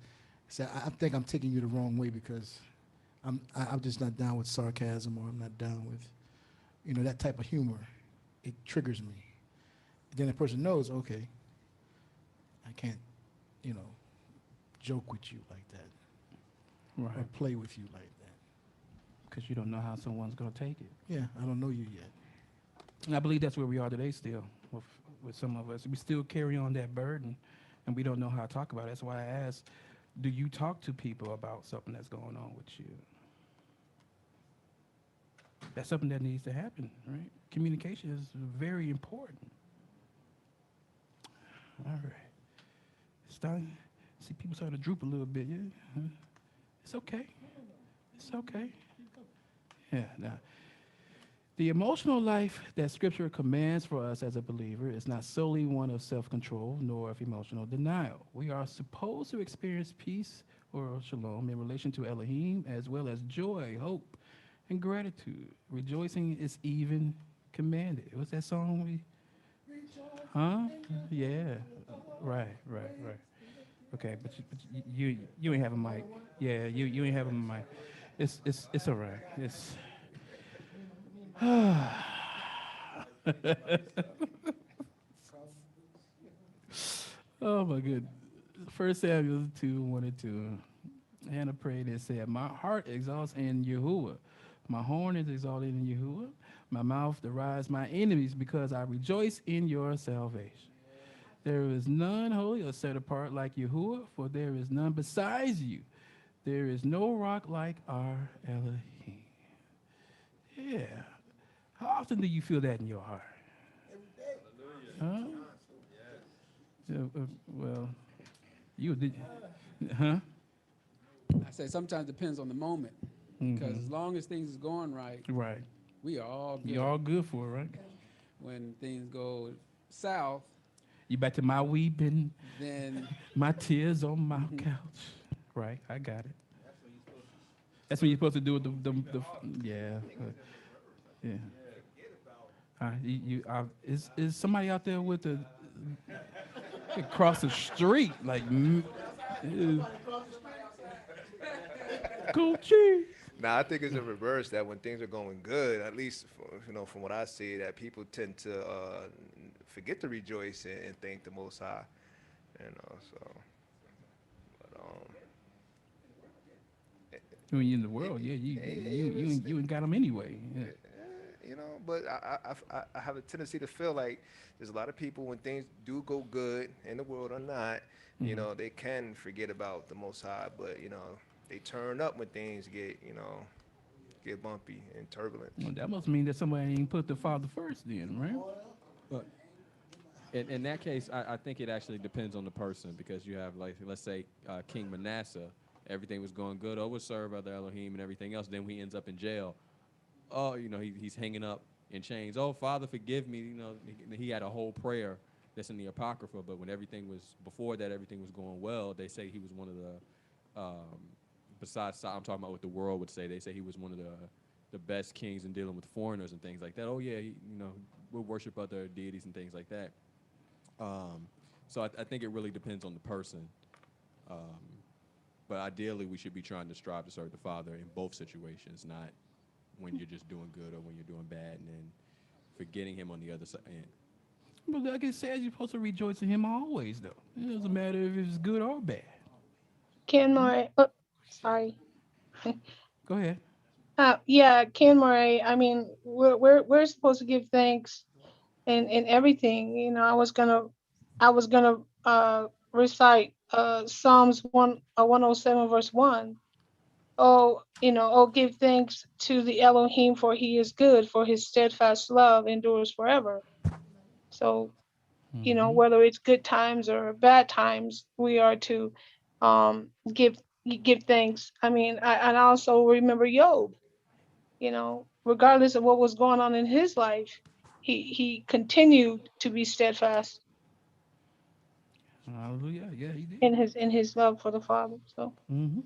Say, I think I'm taking you the wrong way because I'm just not down with sarcasm, or I'm not down with, that type of humor. It triggers me. Then the person knows, okay, I can't, joke with you like that. Right. Or play with you like that. Because you don't know how someone's going to take it. Yeah, I don't know you yet. And I believe that's where we are today still with some of us. We still carry on that burden, and we don't know how to talk about it. That's why I asked, do you talk to people about something that's going on with you? That's something that needs to happen, right? Communication is very important. All right. See people starting to droop a little bit. Yeah, it's okay. It's okay. Yeah. Now, the emotional life that Scripture commands for us as a believer is not solely one of self-control nor of emotional denial. We are supposed to experience peace or shalom in relation to Elohim, as well as joy, hope, and gratitude. Rejoicing is even commanded. What's that song we? Huh? Yeah. Right. Okay, but you ain't have a mic. Yeah, you ain't having a mic. It's all right. It's. Oh my goodness. 1 Samuel 2:1-2. Hannah prayed and said, my heart exalts in Yahuwah. My horn is exalted in Yahuwah. My mouth derides my enemies because I rejoice in your salvation. There is none holy or set apart like Yahuwah, for there is none besides you. There is no rock like our Elohim. Yeah. How often do you feel that in your heart? Every day. Huh? Well, you did, huh? I say sometimes depends on the moment, because as long as things is going right, we are all good. You're all good for it, right? When things go south, you back to my weeping, then my tears on my couch. Right, I got it. That's when you're supposed to do it. Yeah. Is somebody out there with the across the street like Gucci? Nah, I think it's the reverse. That when things are going good, at least from what I see, that people tend to forget to rejoice and thank the Most High. So. When you're in the world, yeah, you ain't got them anyway. Yeah. But I have a tendency to feel like there's a lot of people when things do go good in the world or not, they can forget about the Most High, but they turn up when things get bumpy and turbulent. Well, that must mean that somebody ain't put the Father first, then, right? But in that case, I think it actually depends on the person, because you have, like, let's say King Manasseh. Everything was going good, would serve other Elohim and everything else. Then he ends up in jail. Oh, he's hanging up in chains. Oh, Father, forgive me. He had a whole prayer that's in the Apocrypha. But when everything was going well, they say he was one of the, besides, I'm talking about what the world would say. They say he was one of the best kings in dealing with foreigners and things like that. Oh yeah, we'll worship other deities and things like that. So I think it really depends on the person. But ideally, we should be trying to strive to serve the Father in both situations, when you're just doing good or when you're doing bad, and then forgetting him on the other side. But like it says, you're supposed to rejoice in him always, though. It doesn't matter if it's good or bad. Ken Moray, sorry. Go ahead. Yeah, Ken Moray. I mean, we're supposed to give thanks and everything. You know, I was gonna recite Psalms 107 verse 1. Oh, oh, give thanks to the Elohim, for he is good, for his steadfast love endures forever. So, Mm-hmm. whether it's good times or bad times, we are to give thanks. I mean, and I also remember Job, regardless of what was going on in his life, he continued to be steadfast Hallelujah. Yeah, he did. in his love for the Father. So Mm-hmm.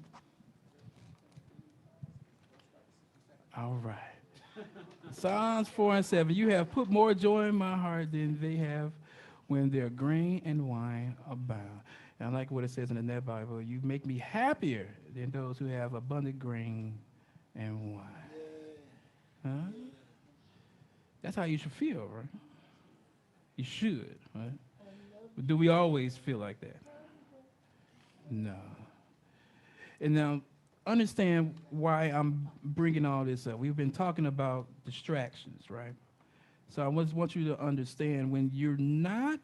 All right. Psalms 4 and 7. You have put more joy in my heart than they have when their grain and wine abound. And I like what it says in the Net Bible. You make me happier than those who have abundant grain and wine. Huh? That's how you should feel, right? You should, right? But do we always feel like that? No. And now, understand why I'm bringing all this up. We've been talking about distractions, right? So I just want you to understand when you're not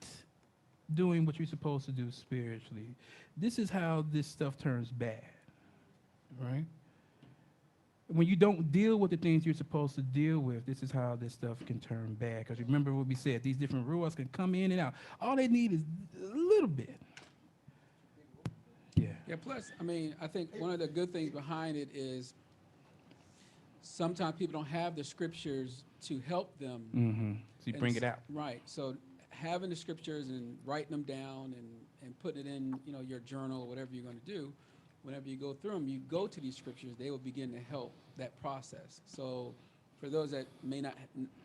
doing what you're supposed to do spiritually, this is how this stuff turns bad, right? When you don't deal with the things you're supposed to deal with, this is how this stuff can turn bad. Because remember what we said, these different rules can come in and out. All they need is a little bit. Yeah. Yeah, plus, I mean, I think one of the good things behind it is sometimes people don't have the scriptures to help them. Mm-hmm. So you bring it out. Right. So having the scriptures and writing them down and putting it in, your journal or whatever you're going to do, whenever you go through them, you go to these scriptures, they will begin to help that process. So for those that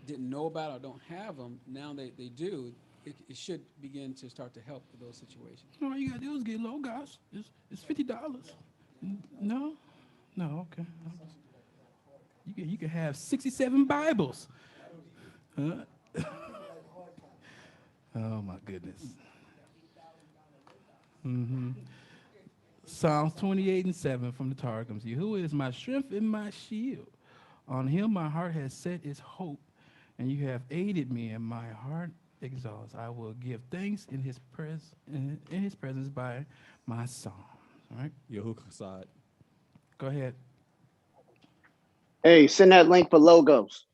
didn't know about or don't have them, now they do, it should begin to start to help with those situations. All you gotta do is get low, guys. It's $50. No, okay. You can have 67 Bibles. Huh? Oh my goodness. Mm-hmm. Psalms 28 and 7 from the Targums. Yahuah is my strength and my shield. On him my heart has set its hope, and you have aided me, and my heart exalts. I will give thanks in his presence by my psalms. All right? Yahuah Kasad. Go ahead. Hey, send that link for logos.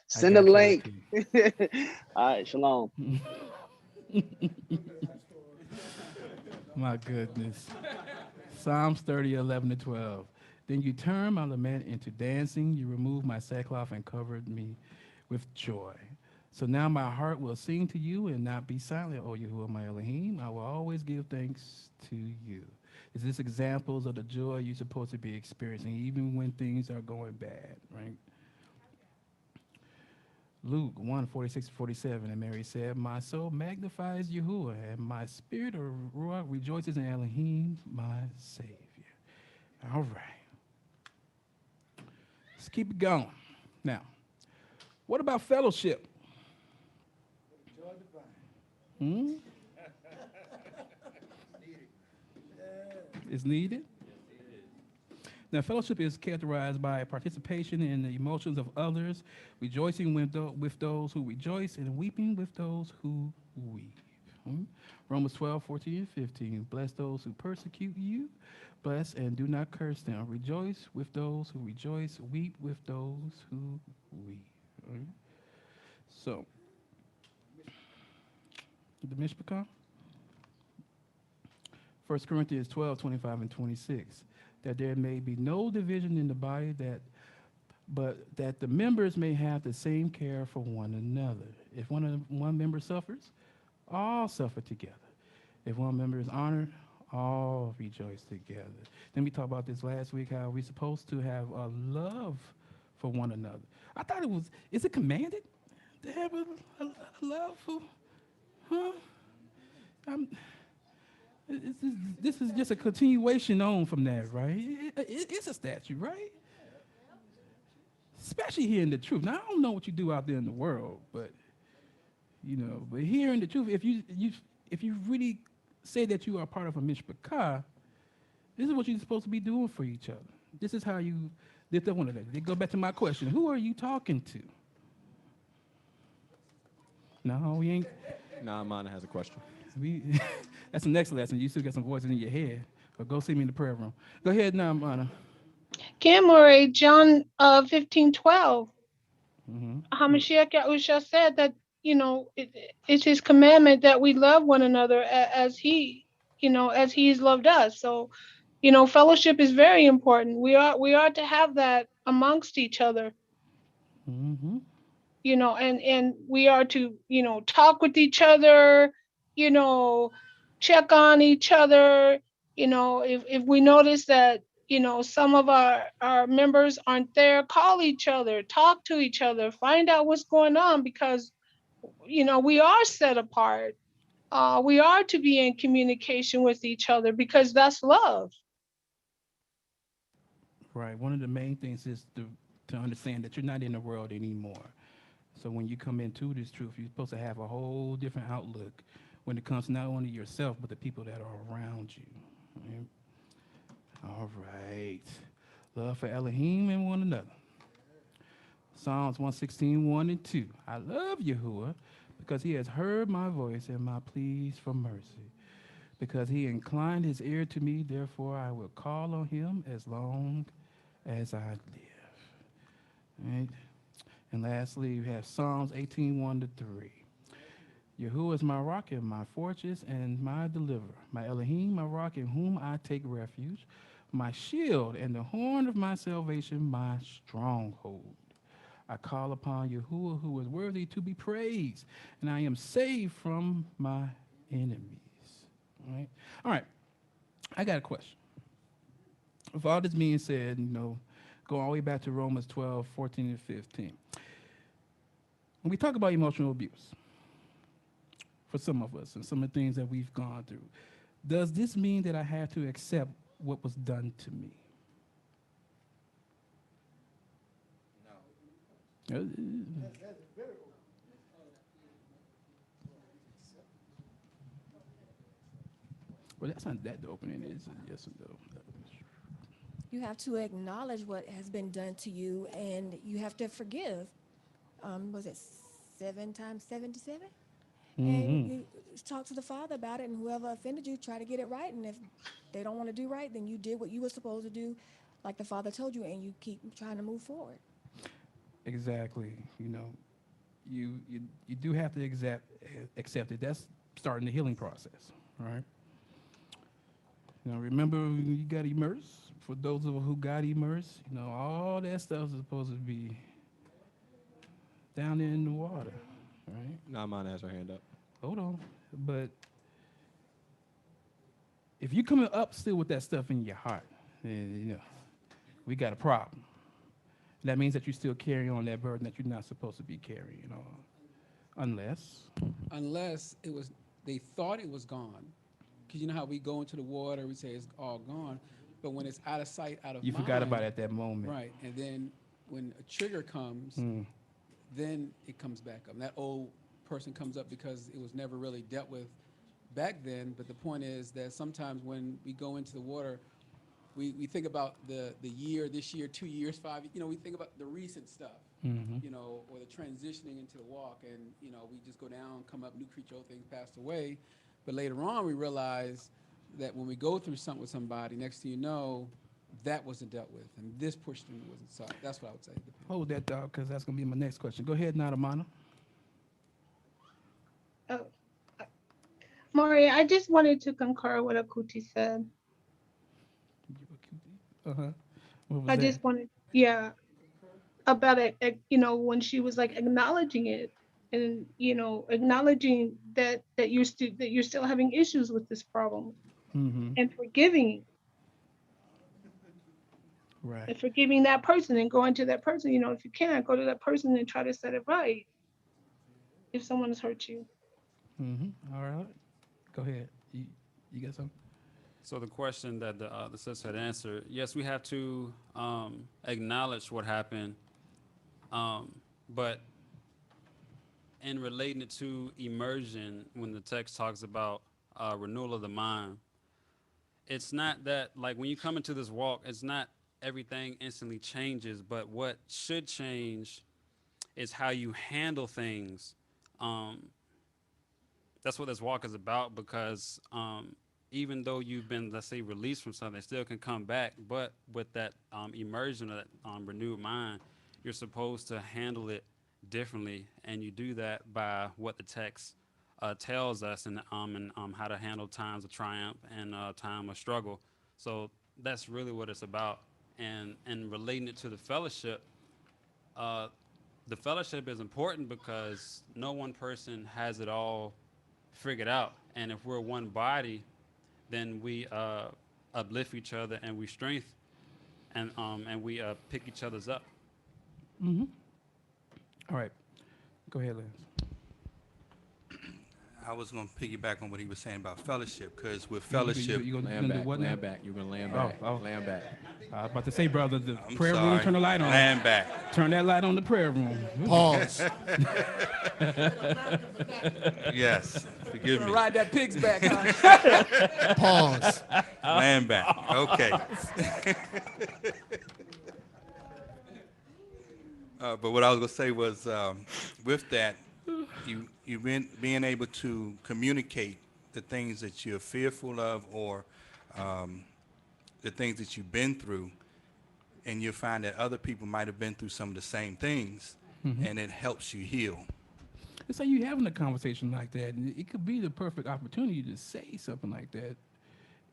Send a link. All right, shalom. My goodness. Psalms 30, 11 to 12. Then you turn my lament into dancing. You remove my sackcloth and covered me with joy. So now my heart will sing to you and not be silent, O Yahuah, my Elohim. I will always give thanks to you. Is this examples of the joy you're supposed to be experiencing, even when things are going bad, right? Luke 1, 46-47, and Mary said, my soul magnifies Yahuah, and my spirit of Ruach rejoices in Elohim, my Savior. All right. Let's keep it going. Now, what about fellowship? Hmm? It's needed? Now, fellowship is characterized by participation in the emotions of others, rejoicing with those who rejoice, and weeping with those who weep. Romans 12, 14, and 15. Bless those who persecute you. Bless and do not curse them. Rejoice with those who rejoice. Weep with those who weep. So, the Mishpachah. 1 Corinthians 12, 25, and 26. That there may be no division in the body, but that the members may have the same care for one another. If one member suffers, all suffer together. If one member is honored, all rejoice together. Then we talked about this last week, how we're supposed to have a love for one another. I thought is it commanded to have a love for, huh? This is just a continuation on from that, right? It's a statue, right? Especially hearing the truth. Now I don't know what you do out there in the world, but but hearing the truth, if you really say that you are part of a mishpachah, this is what you're supposed to be doing for each other. This is how you lift up one another. They go back to my question: who are you talking to? No, we ain't. Nah, Mana has a question. That's the next lesson. You still got some voices in your head, but go see me in the prayer room. Go ahead now, Mana. Moreh, John 15:12. Mm-hmm. Hamashiach Yahusha said that, it's his commandment that we love one another as as he's loved us. So, fellowship is very important. We are to have that amongst each other. Mm-hmm. And we are to, talk with each other, you know, check on each other. If we notice that, some of our members aren't there, call each other, talk to each other, find out what's going on, because, we are set apart. We are to be in communication with each other because that's love. Right. One of the main things is to understand that you're not in the world anymore. So when you come into this truth, you're supposed to have a whole different outlook when it comes to not only yourself, but the people that are around you. Right? All right. Love for Elohim and one another. Psalms 116, 1 and 2. I love Yahuah because he has heard my voice and my pleas for mercy. Because he inclined his ear to me, therefore I will call on him as long as I live. Right? And lastly, we have Psalms 18, 1 to 3. Yahuwah is my rock and my fortress and my deliverer, my Elohim, my rock in whom I take refuge, my shield and the horn of my salvation, my stronghold. I call upon Yahuwah, who is worthy to be praised, and I am saved from my enemies. All right. I got a question. With all this being said, go all the way back to Romans 12, 14 and 15. When we talk about emotional abuse, for some of us and some of the things that we've gone through, does this mean that I have to accept what was done to me? No. Well, that's not that opening, is it? Yes or no? You have to acknowledge what has been done to you, and you have to forgive. Was it 7 times 77? And you talk to the Father about it, and whoever offended you, try to get it right. And if they don't want to do right, then you did what you were supposed to do, like the Father told you, and you keep trying to move forward. Exactly. You do have to accept it. That's starting the healing process, right? Remember you got immersed. For those of us who got immersed, all that stuff is supposed to be down there in the water, right? Nah, Mana has her hand up. Hold on. But if you're coming up still with that stuff in your heart, then, we got a problem. That means that you're still carrying on that burden that you're not supposed to be carrying on. Unless they thought it was gone. Because you know how we go into the water, we say it's all gone. But when it's out of sight, out of mind. You forgot about it at that moment. Right. And then when a trigger comes, then it comes back up. And that old person comes up because it was never really dealt with back then. But the point is that sometimes when we go into the water, we think about the year, this year, 2 years, 5, we think about the recent stuff, or the transitioning into the walk. And, we just go down, come up, new creature, old things passed away. But later on, we realize that when we go through something with somebody, next thing you know, that wasn't dealt with, and this portion wasn't solved. That's what I would say. Hold that, dog, because that's going to be my next question. Go ahead, Nadamana. Moreh, I just wanted to concur what Akuti said. I just wanted, about it, when she was like acknowledging it, and acknowledging that you're still having issues with this problem, and forgiving, right, and forgiving that person, and going to that person. If you can, go to that person and try to set it right. If someone has hurt you. All right, go ahead. You got something? So the question that the sister had answered, yes, we have to acknowledge what happened, but in relating it to immersion, when the text talks about renewal of the mind, it's not that, like, when you come into this walk, it's not everything instantly changes, but what should change is how you handle things. That's what this walk is about, because even though you've been, let's say, released from something, it still can come back. But with that immersion, or that renewed mind, you're supposed to handle it differently, and you do that by what the text tells us, and how to handle times of triumph and time of struggle. So that's really what it's about. And relating it to the fellowship is important because no one person has it all figured out. And if we're one body, then we uplift each other and we strengthen, and we pick each other's up. Mm-hmm. All right. Go ahead, Lance. I was going to piggyback on what he was saying about fellowship, because with fellowship, You gonna Land do back, what now? land back. You're gonna land back. Land back. I was about to say, brother, the I'm prayer room, sorry. turn the light on. Land back. Turn that light on the prayer room. Pause. Yes, forgive me. Ride that pig's back, huh? Pause. Land back. Okay. But what I was going to say was, with that, you being able to communicate the things that you're fearful of, or the things that you've been through, and you'll find that other people might have been through some of the same things, and it helps you heal. It's like you having a conversation like that, and it could be the perfect opportunity to say something like that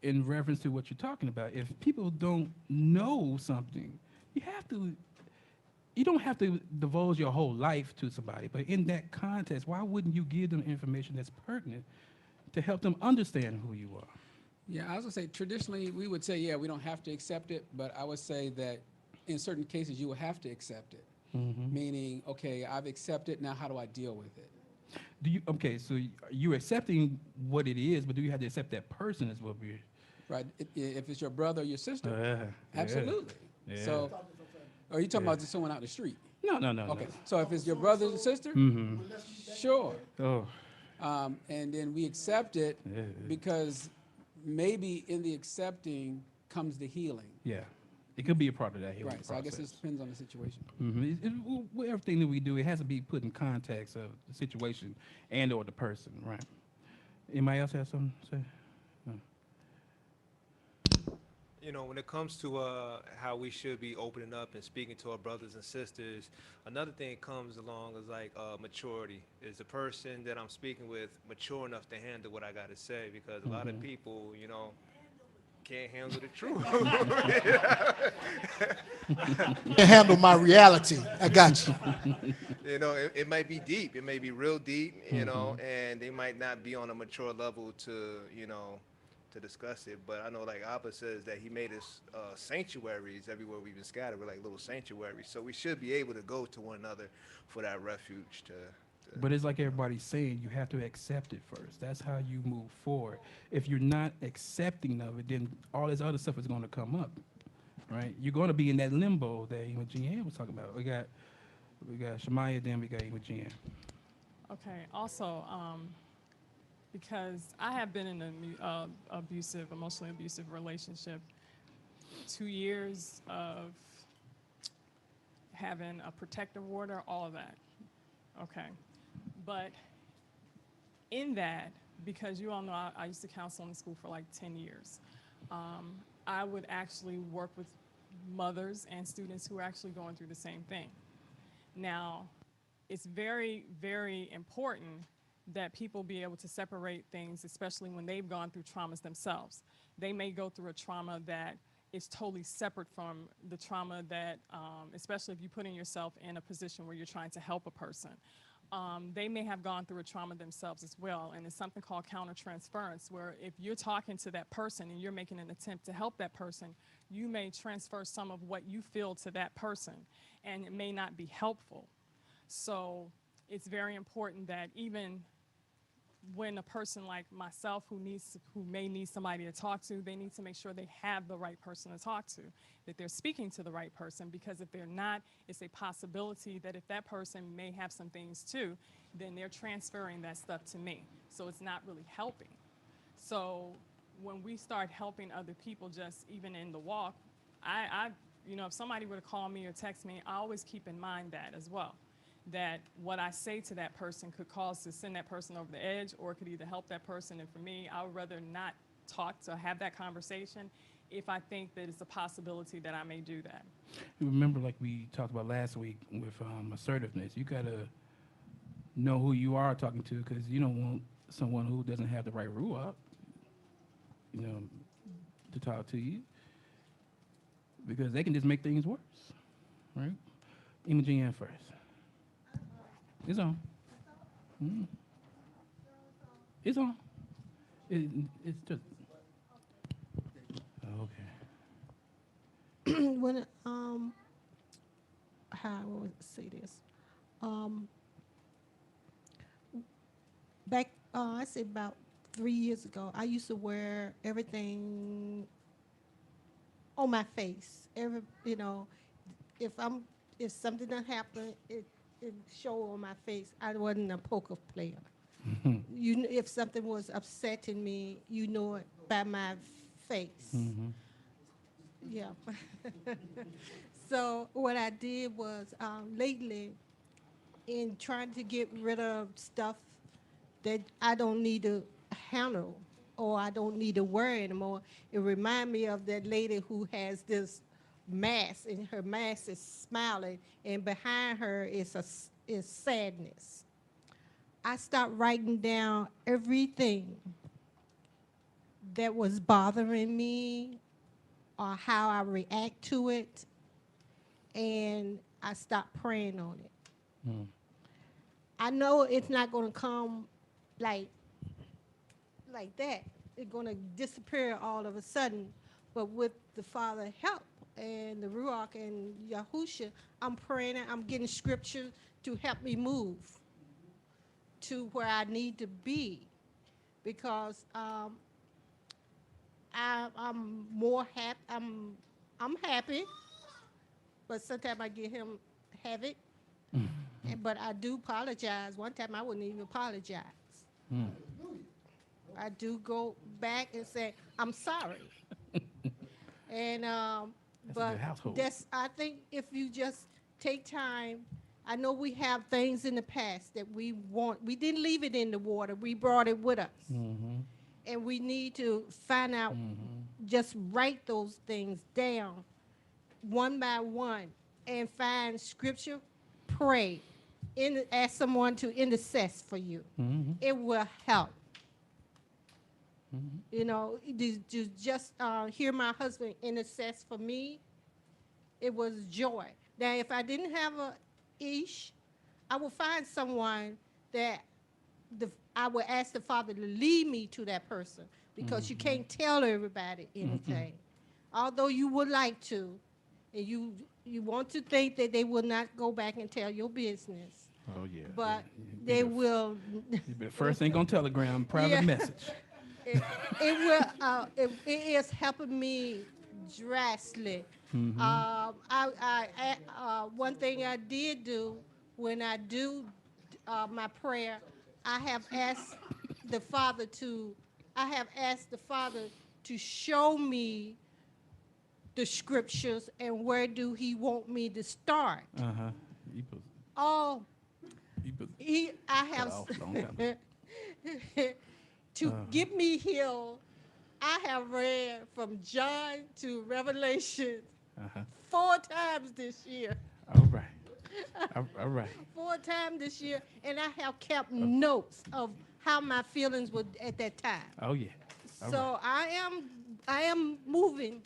in reference to what you're talking about. If people don't know something, you don't have to divulge your whole life to somebody, but in that context, why wouldn't you give them information that's pertinent to help them understand who you are? Yeah, I was gonna say, traditionally, we would say, yeah, we don't have to accept it, but I would say that in certain cases, you will have to accept it. Meaning, okay, I've accepted, now how do I deal with it? So you're accepting what it is, but do you have to accept that person as well? Right, if it's your brother or your sister, absolutely. Yeah. So, are you talking about just someone out the street? No. Okay, so if it's your brother and sister, sure. Oh. And then we accept it because maybe in the accepting comes the healing. Yeah, it could be a part of that healing Right, so I guess it depends on the situation. Everything that we do, it has to be put in context of the situation and or the person, right? Anybody else have something to say? You know, when it comes to how we should be opening up and speaking to our brothers and sisters, another thing that comes along is like maturity. Is the person that I'm speaking with mature enough to handle what I got to say? Because a lot of people, you know, can't handle the truth. Can't handle my reality. I got you. You know, it might be deep. It may be real deep, you know, and they might not be on a mature level to, you know, to discuss it. But I know, like Abba says, that he made us sanctuaries everywhere we've been scattered. We're like little sanctuaries. So we should be able to go to one another for that refuge to But it's like everybody's saying, you have to accept it first. That's how you move forward. If you're not accepting of it, then all this other stuff is going to come up, right? You're going to be in that limbo that even Jeanne was talking about. We got Shemaiah, then we got even Jeanne. Okay. Also, because I have been in an emotionally abusive relationship, 2 years of having a protective order, all of that. Okay. But in that, because you all know I used to counsel in the school for like 10 years, I would actually work with mothers and students who are actually going through the same thing. Now, it's very, very important that people be able to separate things, especially when they've gone through traumas themselves. They may go through a trauma that is totally separate from the trauma that, especially if you put yourself in a position where you're trying to help a person. They may have gone through a trauma themselves as well, and it's something called countertransference, where if you're talking to that person and you're making an attempt to help that person, you may transfer some of what you feel to that person, and it may not be helpful. So it's very important that even when a person like myself who may need somebody to talk to, they need to make sure they have the right person to talk to, that they're speaking to the right person, because if they're not, it's a possibility that if that person may have some things too, then they're transferring that stuff to me. So it's not really helping. So when we start helping other people, just even in the walk, I if somebody were to call me or text me, I always keep in mind that as well, that what I say to that person could cause to send that person over the edge, or it could either help that person. And for me, I would rather not have that conversation if I think that it's a possibility that I may do that. You remember, like we talked about last week with assertiveness, you got to know who you are talking to, because you don't want someone who doesn't have the right ruach, to talk to you, because they can just make things worse, right? Imogene first. It's on. It's on. It's just okay. When how I would say this, back I say about 3 years ago, I used to wear everything on my face. If something done happen, it show on my face. I wasn't a poker player. If something was upsetting me, you know it by my face. Yeah. So what I did was lately, in trying to get rid of stuff that I don't need to handle or I don't need to worry anymore, it reminds me of that lady who has this mask, and her mask is smiling, and behind her is sadness. I stopped writing down everything that was bothering me or how I react to it, and I stopped praying on it. I know it's not going to come like that. It's going to disappear all of a sudden, but with the Father's help and the Ruach and Yahushua, I'm praying, I'm getting scripture to help me move to where I need to be, because I'm more happy. I'm happy, but sometimes I get him havoc. But I do apologize. One time I wouldn't even apologize. I do go back and say I'm sorry. And but I think if you just take time. I know we have things in the past that we want. We didn't leave it in the water. We brought it with us. And we need to find out, just write those things down one by one and find scripture, pray, ask someone to intercess for you. It will help. To just hear my husband intercess for me, it was joy. Now, if I didn't have a ish, I will find someone that I will ask the Father to lead me to that person, because you can't tell everybody anything. Although you would like to, and you want to think that they will not go back and tell your business. Oh, yeah. But they will. First thing on Telegram, private message. It will. It is helping me drastically. One thing I did do when I do my prayer, I have asked the Father to show me the scriptures and where do He want me to start. To get me healed, I have read from John to Revelation 4 times this year. All right. All right. 4 times this year, and I have kept notes of how my feelings were at that time. Oh yeah. So I am moving.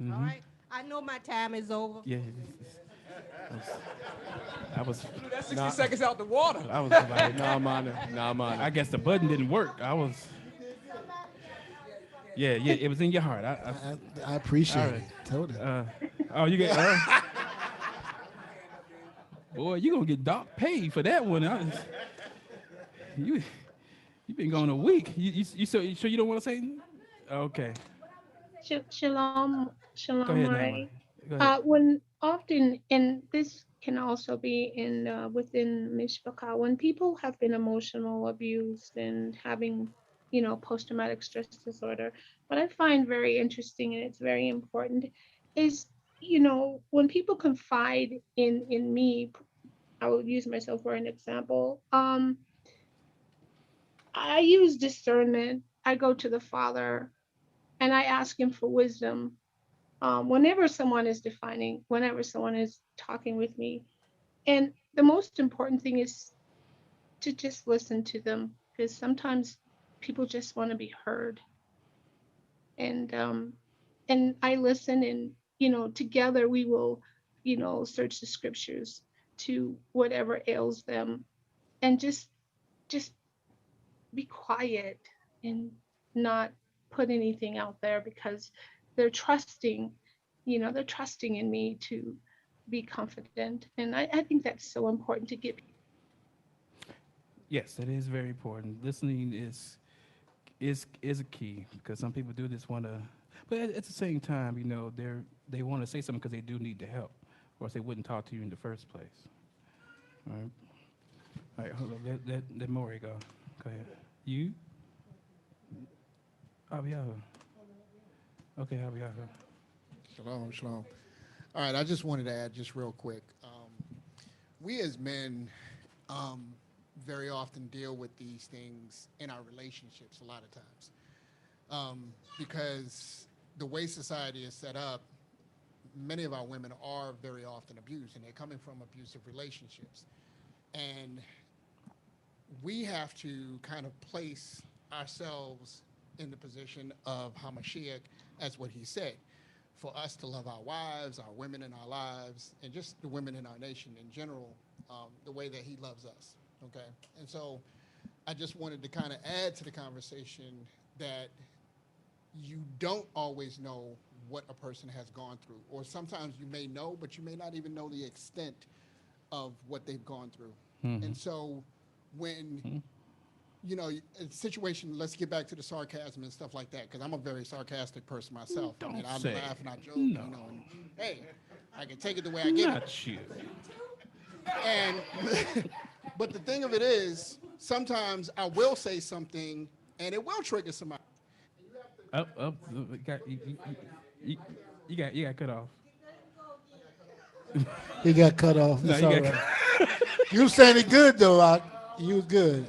All right. I know my time is over. Yeah. That's 60 seconds out the water. I was like, nah, man. I guess the button didn't work. Yeah, it was in your heart. I appreciate it. Told her. You get. Boy, you gonna get paid for that one. You've been going a week. You sure you don't want to say? Okay. Shalom, Go shalom, ahead, Nama. Moreh. Go ahead. When often, and this can also be in within mishpachah, when people have been emotional abused and having, post-traumatic stress disorder, what I find very interesting and it's very important is, when people confide in me, I will use myself for an example. I use discernment. I go to the Father and I ask him for wisdom whenever someone is defining, whenever someone is talking with me. And the most important thing is to just listen to them because sometimes people just want to be heard. And I listen, and together we will, search the scriptures to whatever ails them, and just be quiet and not put anything out there because they're trusting, they're trusting in me to be confident. And I think that's so important to get. Yes, it is very important. Listening is a key because some people do just want to, but at the same time, they want to say something because they do need the help, or else they wouldn't talk to you in the first place. All right. All right. Hold on. Let Moreh go. Go ahead. You. Lamadyahu. Okay, Lamadyahu. Shalom, shalom. All right, I just wanted to add just real quick. We as men very often deal with these things in our relationships a lot of times because the way society is set up, many of our women are very often abused, and they're coming from abusive relationships. And we have to kind of place ourselves in the position of Hamashiach, as what he said, for us to love our wives, our women in our lives, and just the women in our nation in general, the way that he loves us, okay? And so I just wanted to kind of add to the conversation that you don't always know what a person has gone through, or sometimes you may know, but you may not even know the extent of what they've gone through. Mhm. And so when a situation, let's get back to the sarcasm and stuff like that, because I'm a very sarcastic person myself. I mean, I laugh and I joke, No. and hey, I can take it the way I get it. Not you. And but the thing of it is, sometimes I will say something and it will trigger somebody. Up. You got cut off. He got cut off. No, It's you all got right. You was saying it good though, Rock. You was good.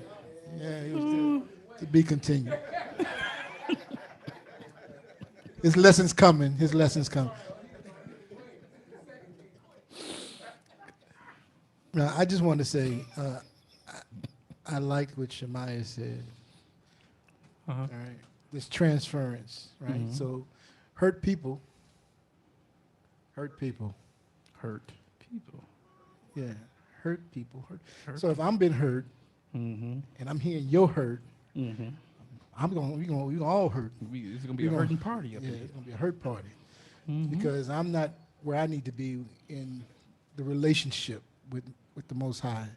Yeah, he was good. To be continued. His lessons coming. His lessons coming. Now, I just want to say, I like what Shemaiah said. Uh-huh. All right, this transference, right? Mhm. So, hurt people. Hurt people. Yeah, hurt people. Hurt So if I'm been hurt, Mm-hmm. and I'm hearing you're hurt, Mm-hmm. we gonna all hurt. It's gonna be a hurting party up Yeah, here. it's gonna be a hurt party Mhm. because I'm not where I need to be in the relationship with the Most High.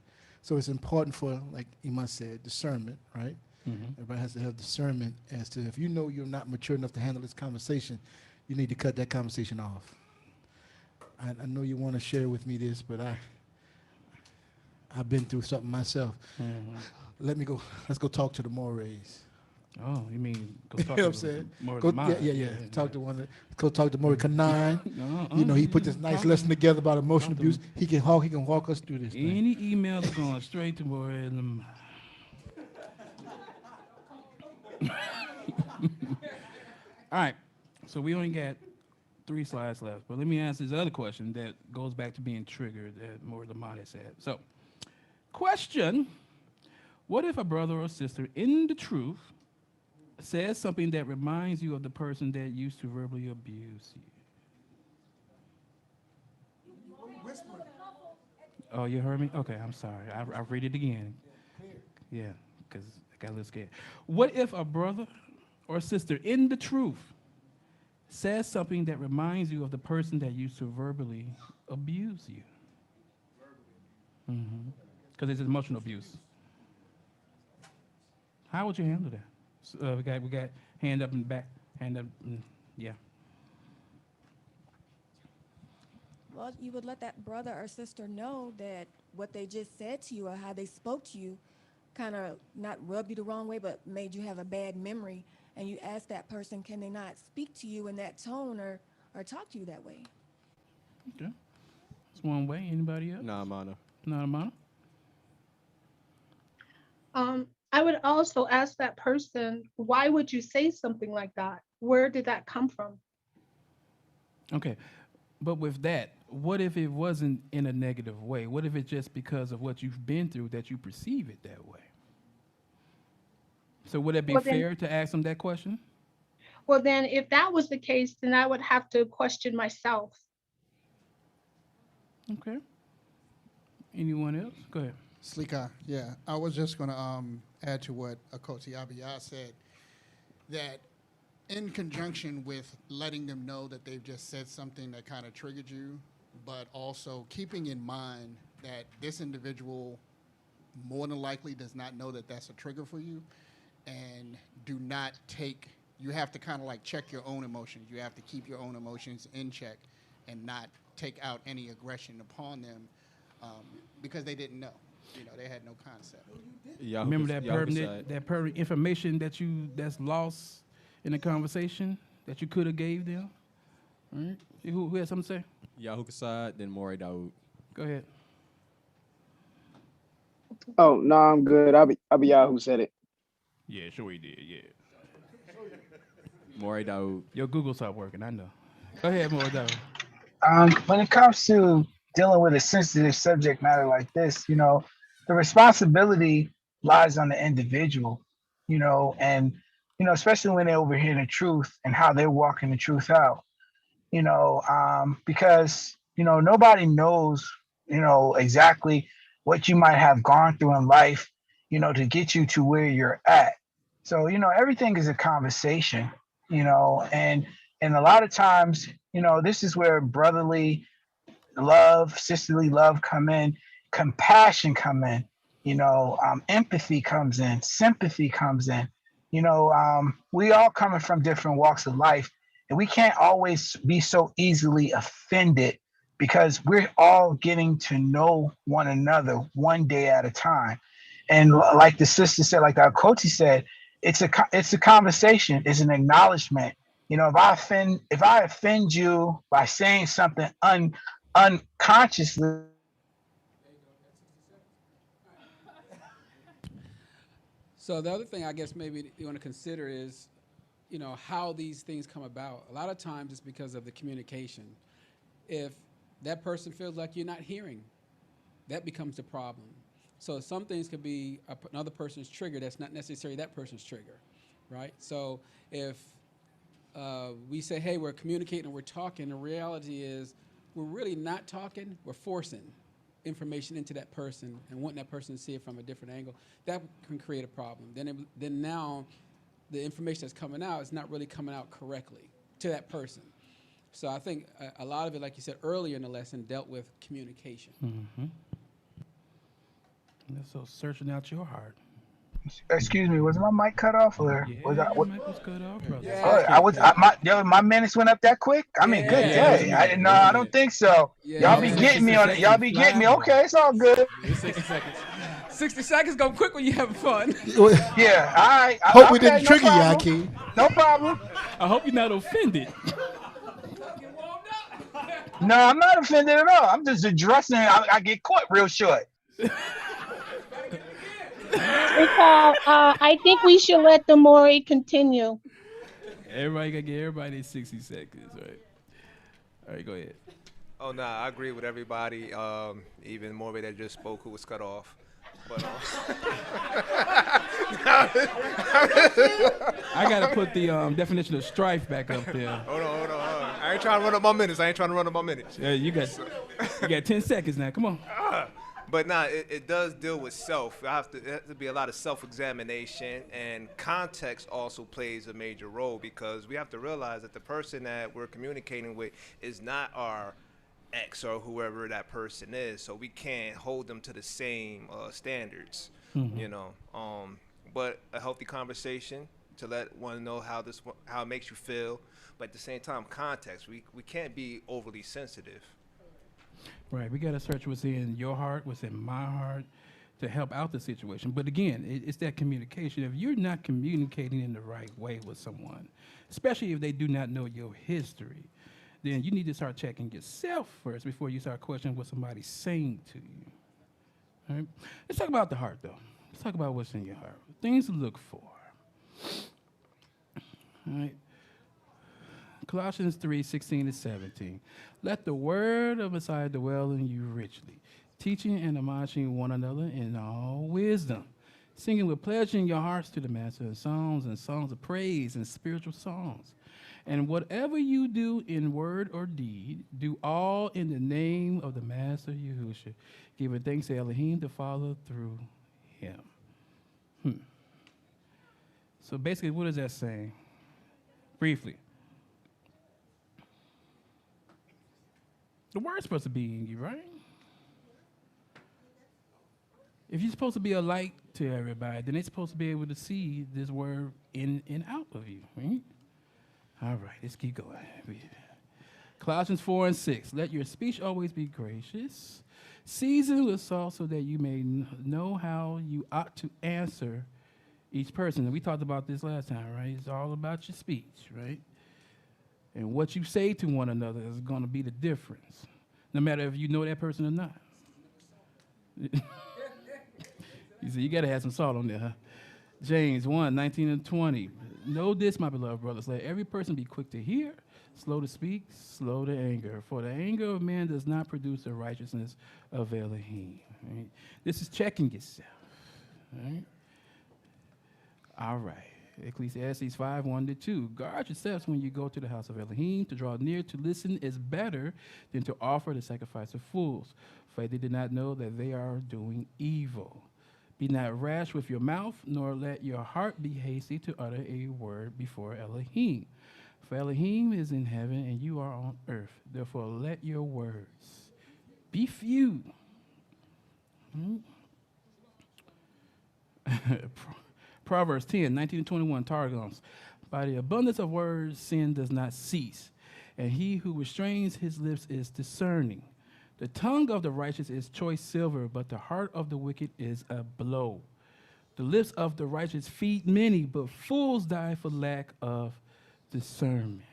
So it's important for, like Iman said, discernment, right? Mhm. Everybody has to have discernment as to if you know you're not mature enough to handle this conversation, you need to cut that conversation off. I know you want to share with me this, but I've been through something myself. Mhm. Let's go talk to the Morehs. Oh, you mean go You talk know to what I'm saying? Moreh Go, Chanan. yeah. Talk to one. Go talk to Moreh Chanan. Uh-uh. You know, he put this nice lesson together about emotional Talk to abuse. He can walk us through this thing. Any emails going straight to Moreh and them. All right, so we only got 3 slides left, but let me answer this other question that goes back to being triggered that Moreh Lamont said. So, question: what if a brother or sister in the truth says something that reminds you of the person that used to verbally abuse you? Oh, you heard me? Okay, I'm sorry. I'll read it again. Yeah, because I got a little scared. What if a brother or sister in the truth says something that reminds you of the person that used to verbally abuse you? Because it's emotional abuse. How would you handle that? We got hand up in the back, hand up. Yeah. Well, you would let that brother or sister know that what they just said to you or how they spoke to you kind of not rubbed you the wrong way, but made you have a bad memory. And you ask that person, can they not speak to you in that tone or talk to you that way? Okay. That's one way. Anybody else? Nah, mana. Not a model. I would also ask that person, why would you say something like that? Where did that come from? Okay. But with that, what if it wasn't in a negative way? What if it's just because of what you've been through that you perceive it that way? So would it be Well, then, fair to ask them that question? well, then, if that was the case, then I would have to question myself. Okay. Anyone else? Go ahead. Slika, yeah. I was just going to add to what Akoti Abiyah said, that in conjunction with letting them know that they've just said something that kind of triggered you, but also keeping in mind that this individual more than likely does not know that that's a trigger for you, and do not take, you have to kind of like check your own emotions. You have to keep your own emotions in check and not take out any aggression upon them because they didn't know. You know, they had no concept. Remember that pertinent information that's lost in the conversation that you could have gave them? All right. Who has something to say? Yahuah side, then Moreh Daoud. Go ahead. Oh no, I'm good. Yahuah said it. Yeah, sure he did. Yeah. Moreh Daoud. Your Google stopped working. I know. Go ahead, Moreh Daoud. When it comes to dealing with a sensitive subject matter like this, the responsibility lies on the individual, and, especially when they overhear the truth and how they're walking the truth out, because, nobody knows, exactly what you might have gone through in life, to get you to where you're at. So, everything is a conversation, and a lot of times, this is where brotherly love, sisterly love come in, compassion come in, empathy comes in, sympathy comes in. We all coming from different walks of life, and we can't always be so easily offended because we're all getting to know one another one day at a time. And like the sister said, like our coach said, it's a conversation, it's an acknowledgement. If I offend you by saying something unconsciously. So the other thing I guess maybe you want to consider is, how these things come about. A lot of times it's because of the communication. If that person feels like you're not hearing, that becomes the problem. So some things could be another person's trigger that's not necessarily that person's trigger, right? So if we say, hey, we're communicating and we're talking, the reality is we're really not talking, we're forcing information into that person and wanting that person to see it from a different angle. That can create a problem. Then now the information that's coming out is not really coming out correctly to that person. So I think a lot of it, like you said earlier in the lesson, dealt with communication. Mm-hmm. So searching out your heart. Excuse me, was my mic cut off or was I? Your mic was cut off, brother. Yeah. My minutes went up that quick. I mean, good day. I don't think so. Yeah, y'all be getting me on it. Y'all be getting me. Okay, it's all good. 60 seconds. 60 seconds go quick when you're having fun. Yeah, all right. Hope we didn't trigger you, Akeem. No problem. I hope you're not offended. No, I'm not offended at all. I'm just addressing it. I get caught real short. I think we should let the Moreh continue. Everybody gotta get everybody 60 seconds, right? All right, go ahead. Oh, no, I agree with everybody, even Moreh that just spoke who was cut off. But, I gotta put the definition of strife back up there. Hold on. I ain't trying to run up my minutes. Yeah, you got 10 seconds now. Come on. But it does deal with self. It has to be a lot of self-examination, and context also plays a major role because we have to realize that the person that we're communicating with is not our ex or whoever that person is, so we can't hold them to the same standards. Mm-hmm. but a healthy conversation to let one know how it makes you feel. But at the same time, context. We can't be overly sensitive. Right. We got to search what's in your heart, what's in my heart, to help out the situation. But again, it's that communication. If you're not communicating in the right way with someone, especially if they do not know your history, then you need to start checking yourself first before you start questioning what somebody's saying to you. All right? Let's talk about the heart, though. Let's talk about what's in your heart. Things to look for. All right. Colossians 3:16-17. Let the word of Messiah dwell in you richly, teaching and admonishing one another in all wisdom, singing with pleasure in your hearts to the Master in songs of praise and spiritual songs. And whatever you do in word or deed, do all in the name of the Master Yahushua, giving thanks to Elohim the Father through him. So basically, what is that saying? Briefly. The word's supposed to be in you, right? If you're supposed to be a light to everybody, then they're supposed to be able to see this word in and out of you, right? All right, let's keep going. Colossians 4:6. Let your speech always be gracious, seasoned with salt, so that you may know how you ought to answer each person. And we talked about this last time, right? It's all about your speech, right? And what you say to one another is going to be the difference, no matter if you know that person or not. You see, you got to have some salt on there, huh? James 1:19-20. Know this, my beloved brothers. Let every person be quick to hear, slow to speak, slow to anger. For the anger of man does not produce the righteousness of Elohim. Right? This is checking yourself. Right? All right. Ecclesiastes 5:1-2. Guard yourselves when you go to the house of Elohim. To draw near to listen is better than to offer the sacrifice of fools, for they did not know that they are doing evil. Be not rash with your mouth, nor let your heart be hasty to utter a word before Elohim. For Elohim is in heaven, and you are on earth. Therefore, let your words be few. Proverbs 10:19-21, Targums. By the abundance of words, sin does not cease, and he who restrains his lips is discerning. The tongue of the righteous is choice silver, but the heart of the wicked is a blow. The lips of the righteous feed many, but fools die for lack of discernment.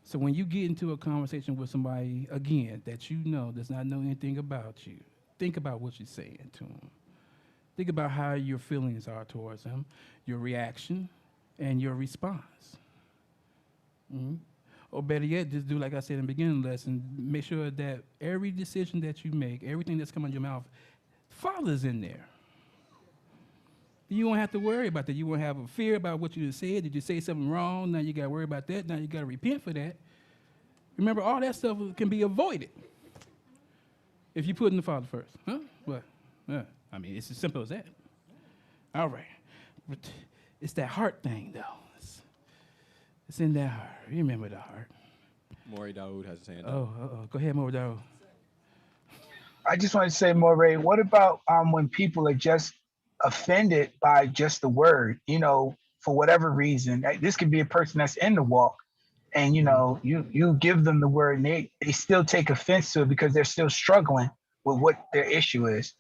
So when you get into a conversation with somebody, again, that you know does not know anything about you, think about what you're saying to them. Think about how your feelings are towards them, your reaction, and your response. Mm-hmm. Or better yet, just do like I said in the beginning lesson, make sure that every decision that you make, everything that's coming out of your mouth, Father's in there. You won't have to worry about that. You won't have a fear about what you just said. Did you say something wrong? Now you got to worry about that. Now you got to repent for that. Remember, all that stuff can be avoided if you put in the Father first. Huh? What? I mean, it's as simple as that. All right. But it's that heart thing, though. It's in that heart. You remember the heart. Moreh has his hand up. Oh. Go ahead, Moreh. I just want to say, Moreh, what about when people are just offended by just the word, for whatever reason? This could be a person that's in the walk, and, you give them the word, and they still take offense to it because they're still struggling with what their issue is.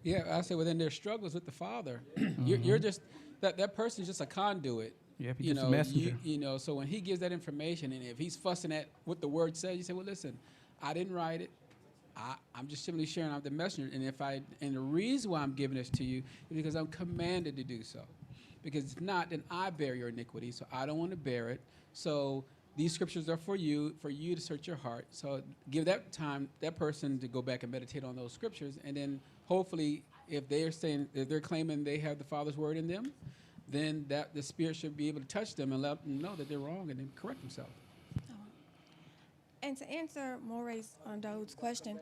Yeah, I say within their struggles with the Father, you're just, that person's just a conduit. Yeah, he's just a messenger. So when he gives that information, and if he's fussing at what the word says, you say, well, listen, I didn't write it. I'm just simply sharing out the messenger. And the reason why I'm giving this to you is because I'm commanded to do so. Because if not, then I bear your iniquity, so I don't want to bear it. So these scriptures are for you to search your heart. So give that person to go back and meditate on those scriptures, and then hopefully, if they're claiming they have the Father's word in them, then that the Spirit should be able to touch them and let them know that they're wrong and then correct themselves. And to answer Moreh's Dawood's question,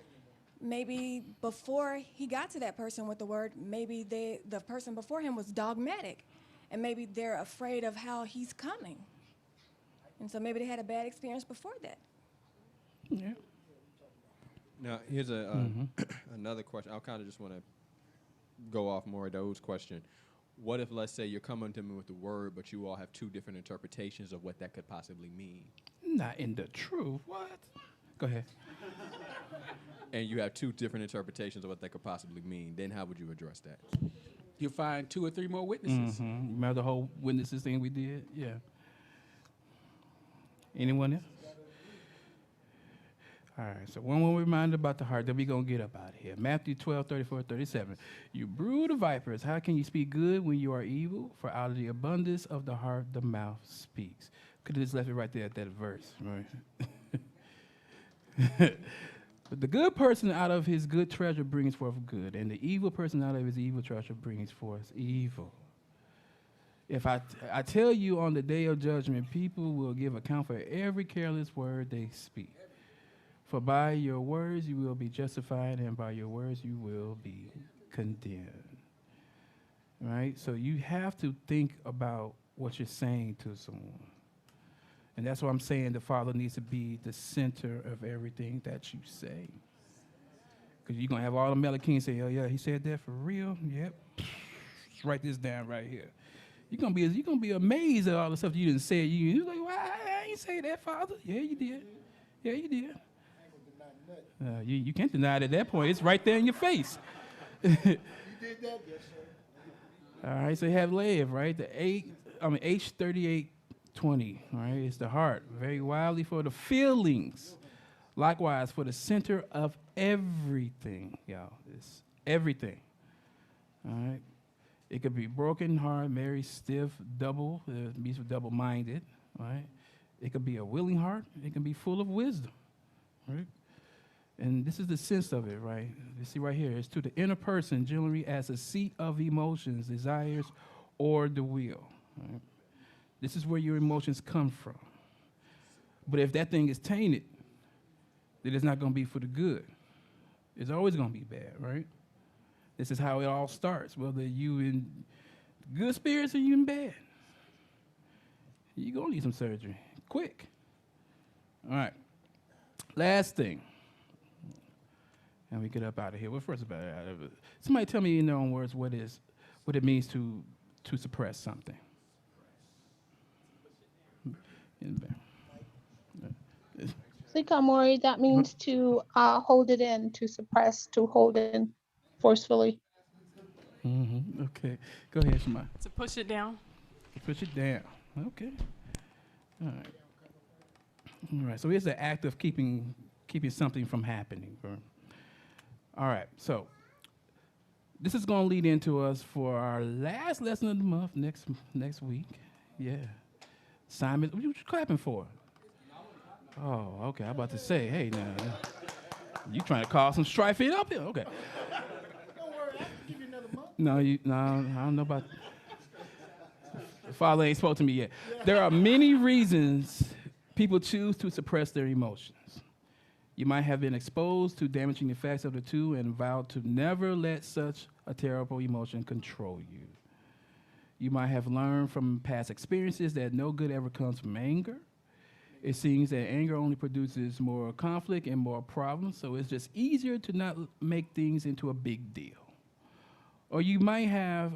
maybe before he got to that person with the word, maybe the person before him was dogmatic, and maybe they're afraid of how he's coming. And so maybe they had a bad experience before that. Yeah. Now, here's another question. I kind of just want to go off Moreh's question. What if, let's say, you're coming to me with the word, but you all have two different interpretations of what that could possibly mean? Not in the truth. What? Go ahead. And you have two different interpretations of what that could possibly mean. Then how would you address that? You find 2 or 3 more witnesses. Remember the whole witnesses thing we did? Yeah. Anyone else? All right, so one more reminder about the heart, then we're going to get up out of here. Matthew 12, 34, 37. You brood of vipers, how can you speak good when you are evil? For out of the abundance of the heart, the mouth speaks. Could have just left it right there at that verse, right? But the good person out of his good treasure brings forth good, and the evil person out of his evil treasure brings forth evil. If I tell you on the day of judgment, people will give account for every careless word they speak. For by your words you will be justified, and by your words you will be condemned. Right? So you have to think about what you're saying to someone. And that's why I'm saying the Father needs to be the center of everything that you say. Because you're going to have all the Melachim say, oh, yeah, he said that for real? Yep. Just write this down right here. You're gonna be amazed at all the stuff you didn't say. You're like, well, I ain't say that, Father. Yeah, you did. Yeah, you did. You can't deny it at that point. It's right there in your face. You did that, yes, sir. All right, so you have Lev, right? H3820, all right? It's the heart, very wildly for the feelings. Likewise, for the center of everything, y'all. It's everything, all right? It could be broken heart, very stiff, double, it means double-minded, right? It could be a willing heart. It can be full of wisdom, right? And this is the sense of it, right? You see right here, it's to the inner person generally as a seat of emotions, desires, or the will. Right? This is where your emotions come from. But if that thing is tainted, then it's not going to be for the good. It's always going to be bad, right? This is how it all starts, whether you in good spirits or you in bad. You're going to need some surgery, quick. All right, last thing. And we get up out of here. Well, first about it, somebody tell me in their own words what it means to suppress something. Sikamori, that means to hold it in, to suppress, to hold in forcefully. Okay, go ahead, Shemai. To push it down. Push it down. Okay. All right. All right. So here's the act of keeping something from happening. All right. So this is going to lead into us for our last lesson of the month next week. Yeah. Simon, what you clapping for? Oh, okay. I'm about to say, hey, now, you trying to cause some strife up here? Okay. Don't worry, I can give you another month. No, I don't know about. The Father ain't spoke to me yet. There are many reasons people choose to suppress their emotions. You might have been exposed to damaging effects of the two and vowed to never let such a terrible emotion control you. You might have learned from past experiences that no good ever comes from anger. It seems that anger only produces more conflict and more problems, so it's just easier to not make things into a big deal. Or you might have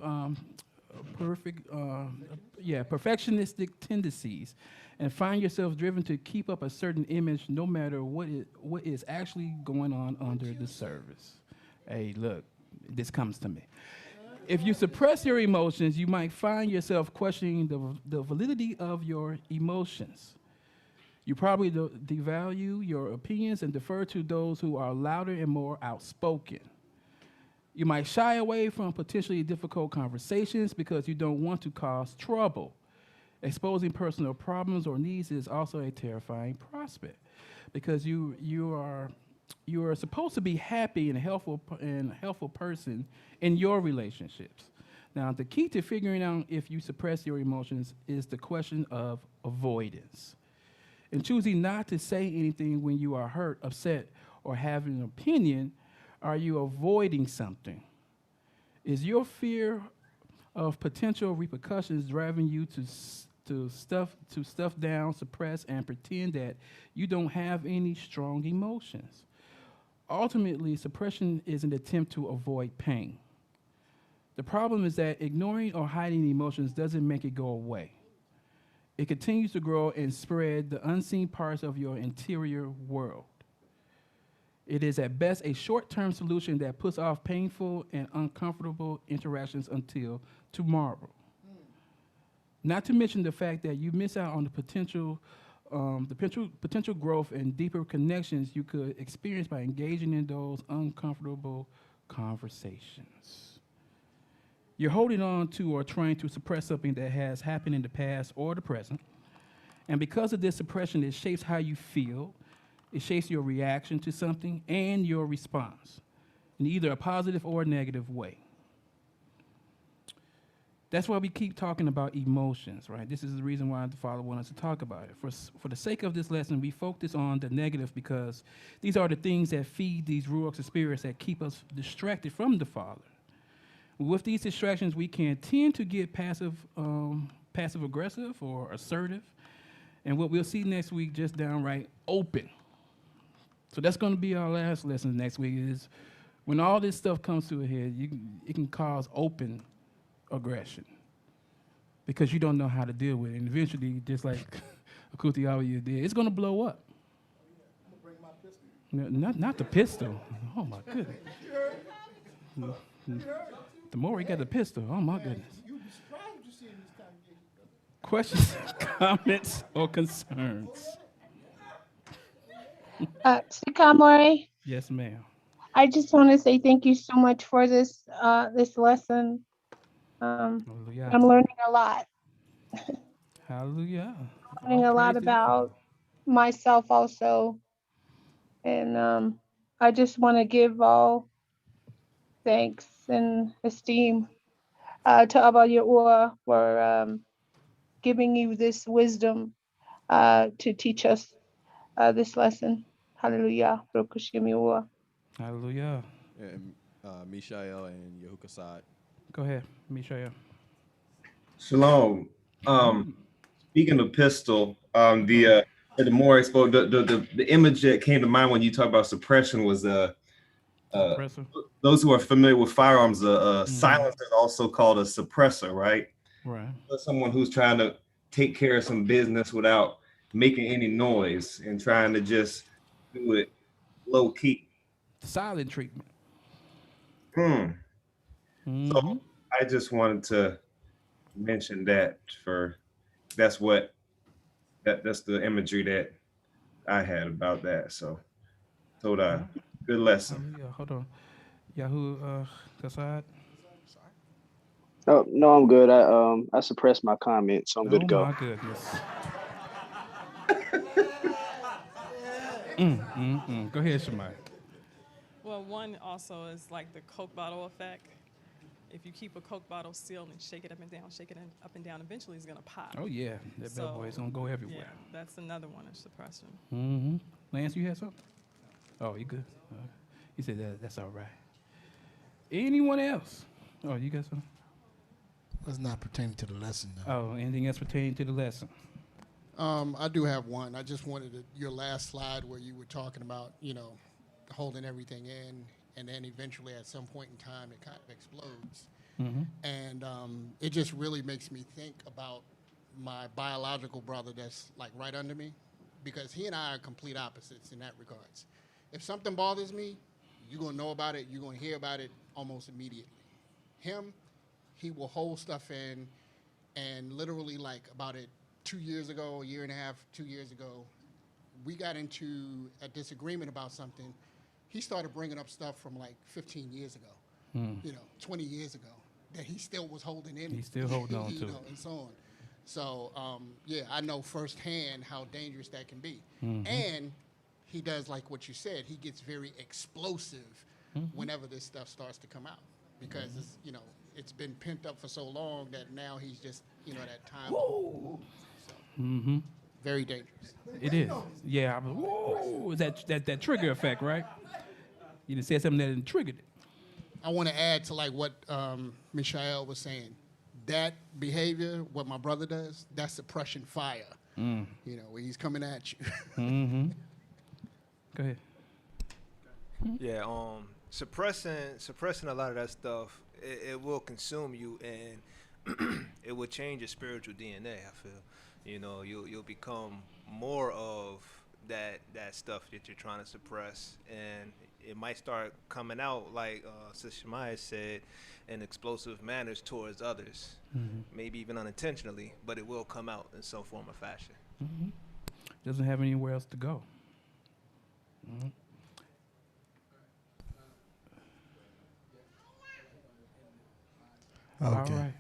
perfectionistic tendencies and find yourself driven to keep up a certain image no matter what is actually going on under the surface. Hey, look, this comes to me. If you suppress your emotions, you might find yourself questioning the validity of your emotions. You probably devalue your opinions and defer to those who are louder and more outspoken. You might shy away from potentially difficult conversations because you don't want to cause trouble. Exposing personal problems or needs is also a terrifying prospect because you are supposed to be happy and helpful person in your relationships. Now, the key to figuring out if you suppress your emotions is the question of avoidance. In choosing not to say anything when you are hurt, upset, or have an opinion, are you avoiding something? Is your fear of potential repercussions driving you to stuff down, suppress, and pretend that you don't have any strong emotions? Ultimately, suppression is an attempt to avoid pain. The problem is that ignoring or hiding emotions doesn't make it go away. It continues to grow and spread the unseen parts of your interior world. It is at best a short-term solution that puts off painful and uncomfortable interactions until tomorrow. Not to mention the fact that you miss out on the potential growth and deeper connections you could experience by engaging in those uncomfortable conversations. You're holding on to or trying to suppress something that has happened in the past or the present. And because of this suppression, it shapes how you feel, it shapes your reaction to something and your response in either a positive or a negative way. That's why we keep talking about emotions, right? This is the reason why the Father wants us to talk about it. For the sake of this lesson, we focus on the negative because these are the things that feed these ruachs of spirits that keep us distracted from the Father. With these distractions, we can tend to get passive aggressive or assertive. And what we'll see next week, just downright open. So that's going to be our last lesson next week is when all this stuff comes to a head, it can cause open aggression because you don't know how to deal with it. And eventually, just like Akuti always did, it's going to blow up. Not the pistol. Oh, my goodness. The more he got the pistol, oh, my goodness. Questions, comments, or concerns? Sika Moreh, Yes, ma'am. I just want to say thank you so much for this this lesson. Hallelujah. I'm learning a lot. Hallelujah. Learning All a lot praise to the Father. about myself also, and I just want to give all thanks and esteem to Abba Yahuah for giving you this wisdom to teach us this lesson. Hallelujah. Baruch Hashem Yahuah. Hallelujah. And Mishael and Yahuah. Go ahead, Mishael. Shalom. Speaking of pistol, the more I spoke, the image that came to mind when you talk about suppression was those who are familiar with firearms, silencer is also called a suppressor, right? Right. Someone who's trying to take care of some business without making any noise and trying to just do it low key. Silent treatment. So I just wanted to mention that that's the imagery that I had about that. So good lesson. Hallelujah. Hold on. Yahuah Kasad. Oh no, I'm good. I suppressed my comment, so I'm good to go. Oh my goodness. Go ahead, Shemai. Well, one also is like the Coke bottle effect. If you keep a Coke bottle sealed and shake it up and down, up and down, eventually it's gonna pop. Oh yeah, that bad boy is gonna go everywhere. Yeah, that's another one of suppression. Lance, you had something? Oh, you good? You said that's all right. Anyone else? Oh, you got something? That's not pertaining to the lesson, though. Oh, anything else pertaining to the lesson? I do have one. I just wanted your last slide where you were talking about, holding everything in, and then eventually at some point in time it kind of explodes. And it just really makes me think about my biological brother that's like right under me, because he and I are complete opposites in that regards. If something bothers me, you're going to know about it, you're going to hear about it almost immediately. Him, he will hold stuff in, and literally like about 2 years ago, a year and a half, 2 years ago, we got into a disagreement about something. He started bringing up stuff from like 15 years ago, 20 years ago, that he still was holding in. He's still holding on to it. And so on. So, I know firsthand how dangerous that can be. And he does like what you said. He gets very explosive whenever this stuff starts to come out, because it's been pent up for so long that now he's just, that time. Whoa. So, very dangerous. It is. Yeah. Whoa. That trigger effect, right? You done said something that triggered it. I want to add to like what Mishael was saying. That behavior, what my brother does, that's suppression fire. Where he's coming at you. Go ahead. Yeah, suppressing a lot of that stuff it will consume you, and it will change your spiritual DNA. I feel, you know, you'll become more of that stuff that you're trying to suppress, and it might start coming out like Sister Shemaiah said, in explosive manners towards others, maybe even unintentionally, but it will come out in some form or fashion. Doesn't have anywhere else to go. Okay. All right.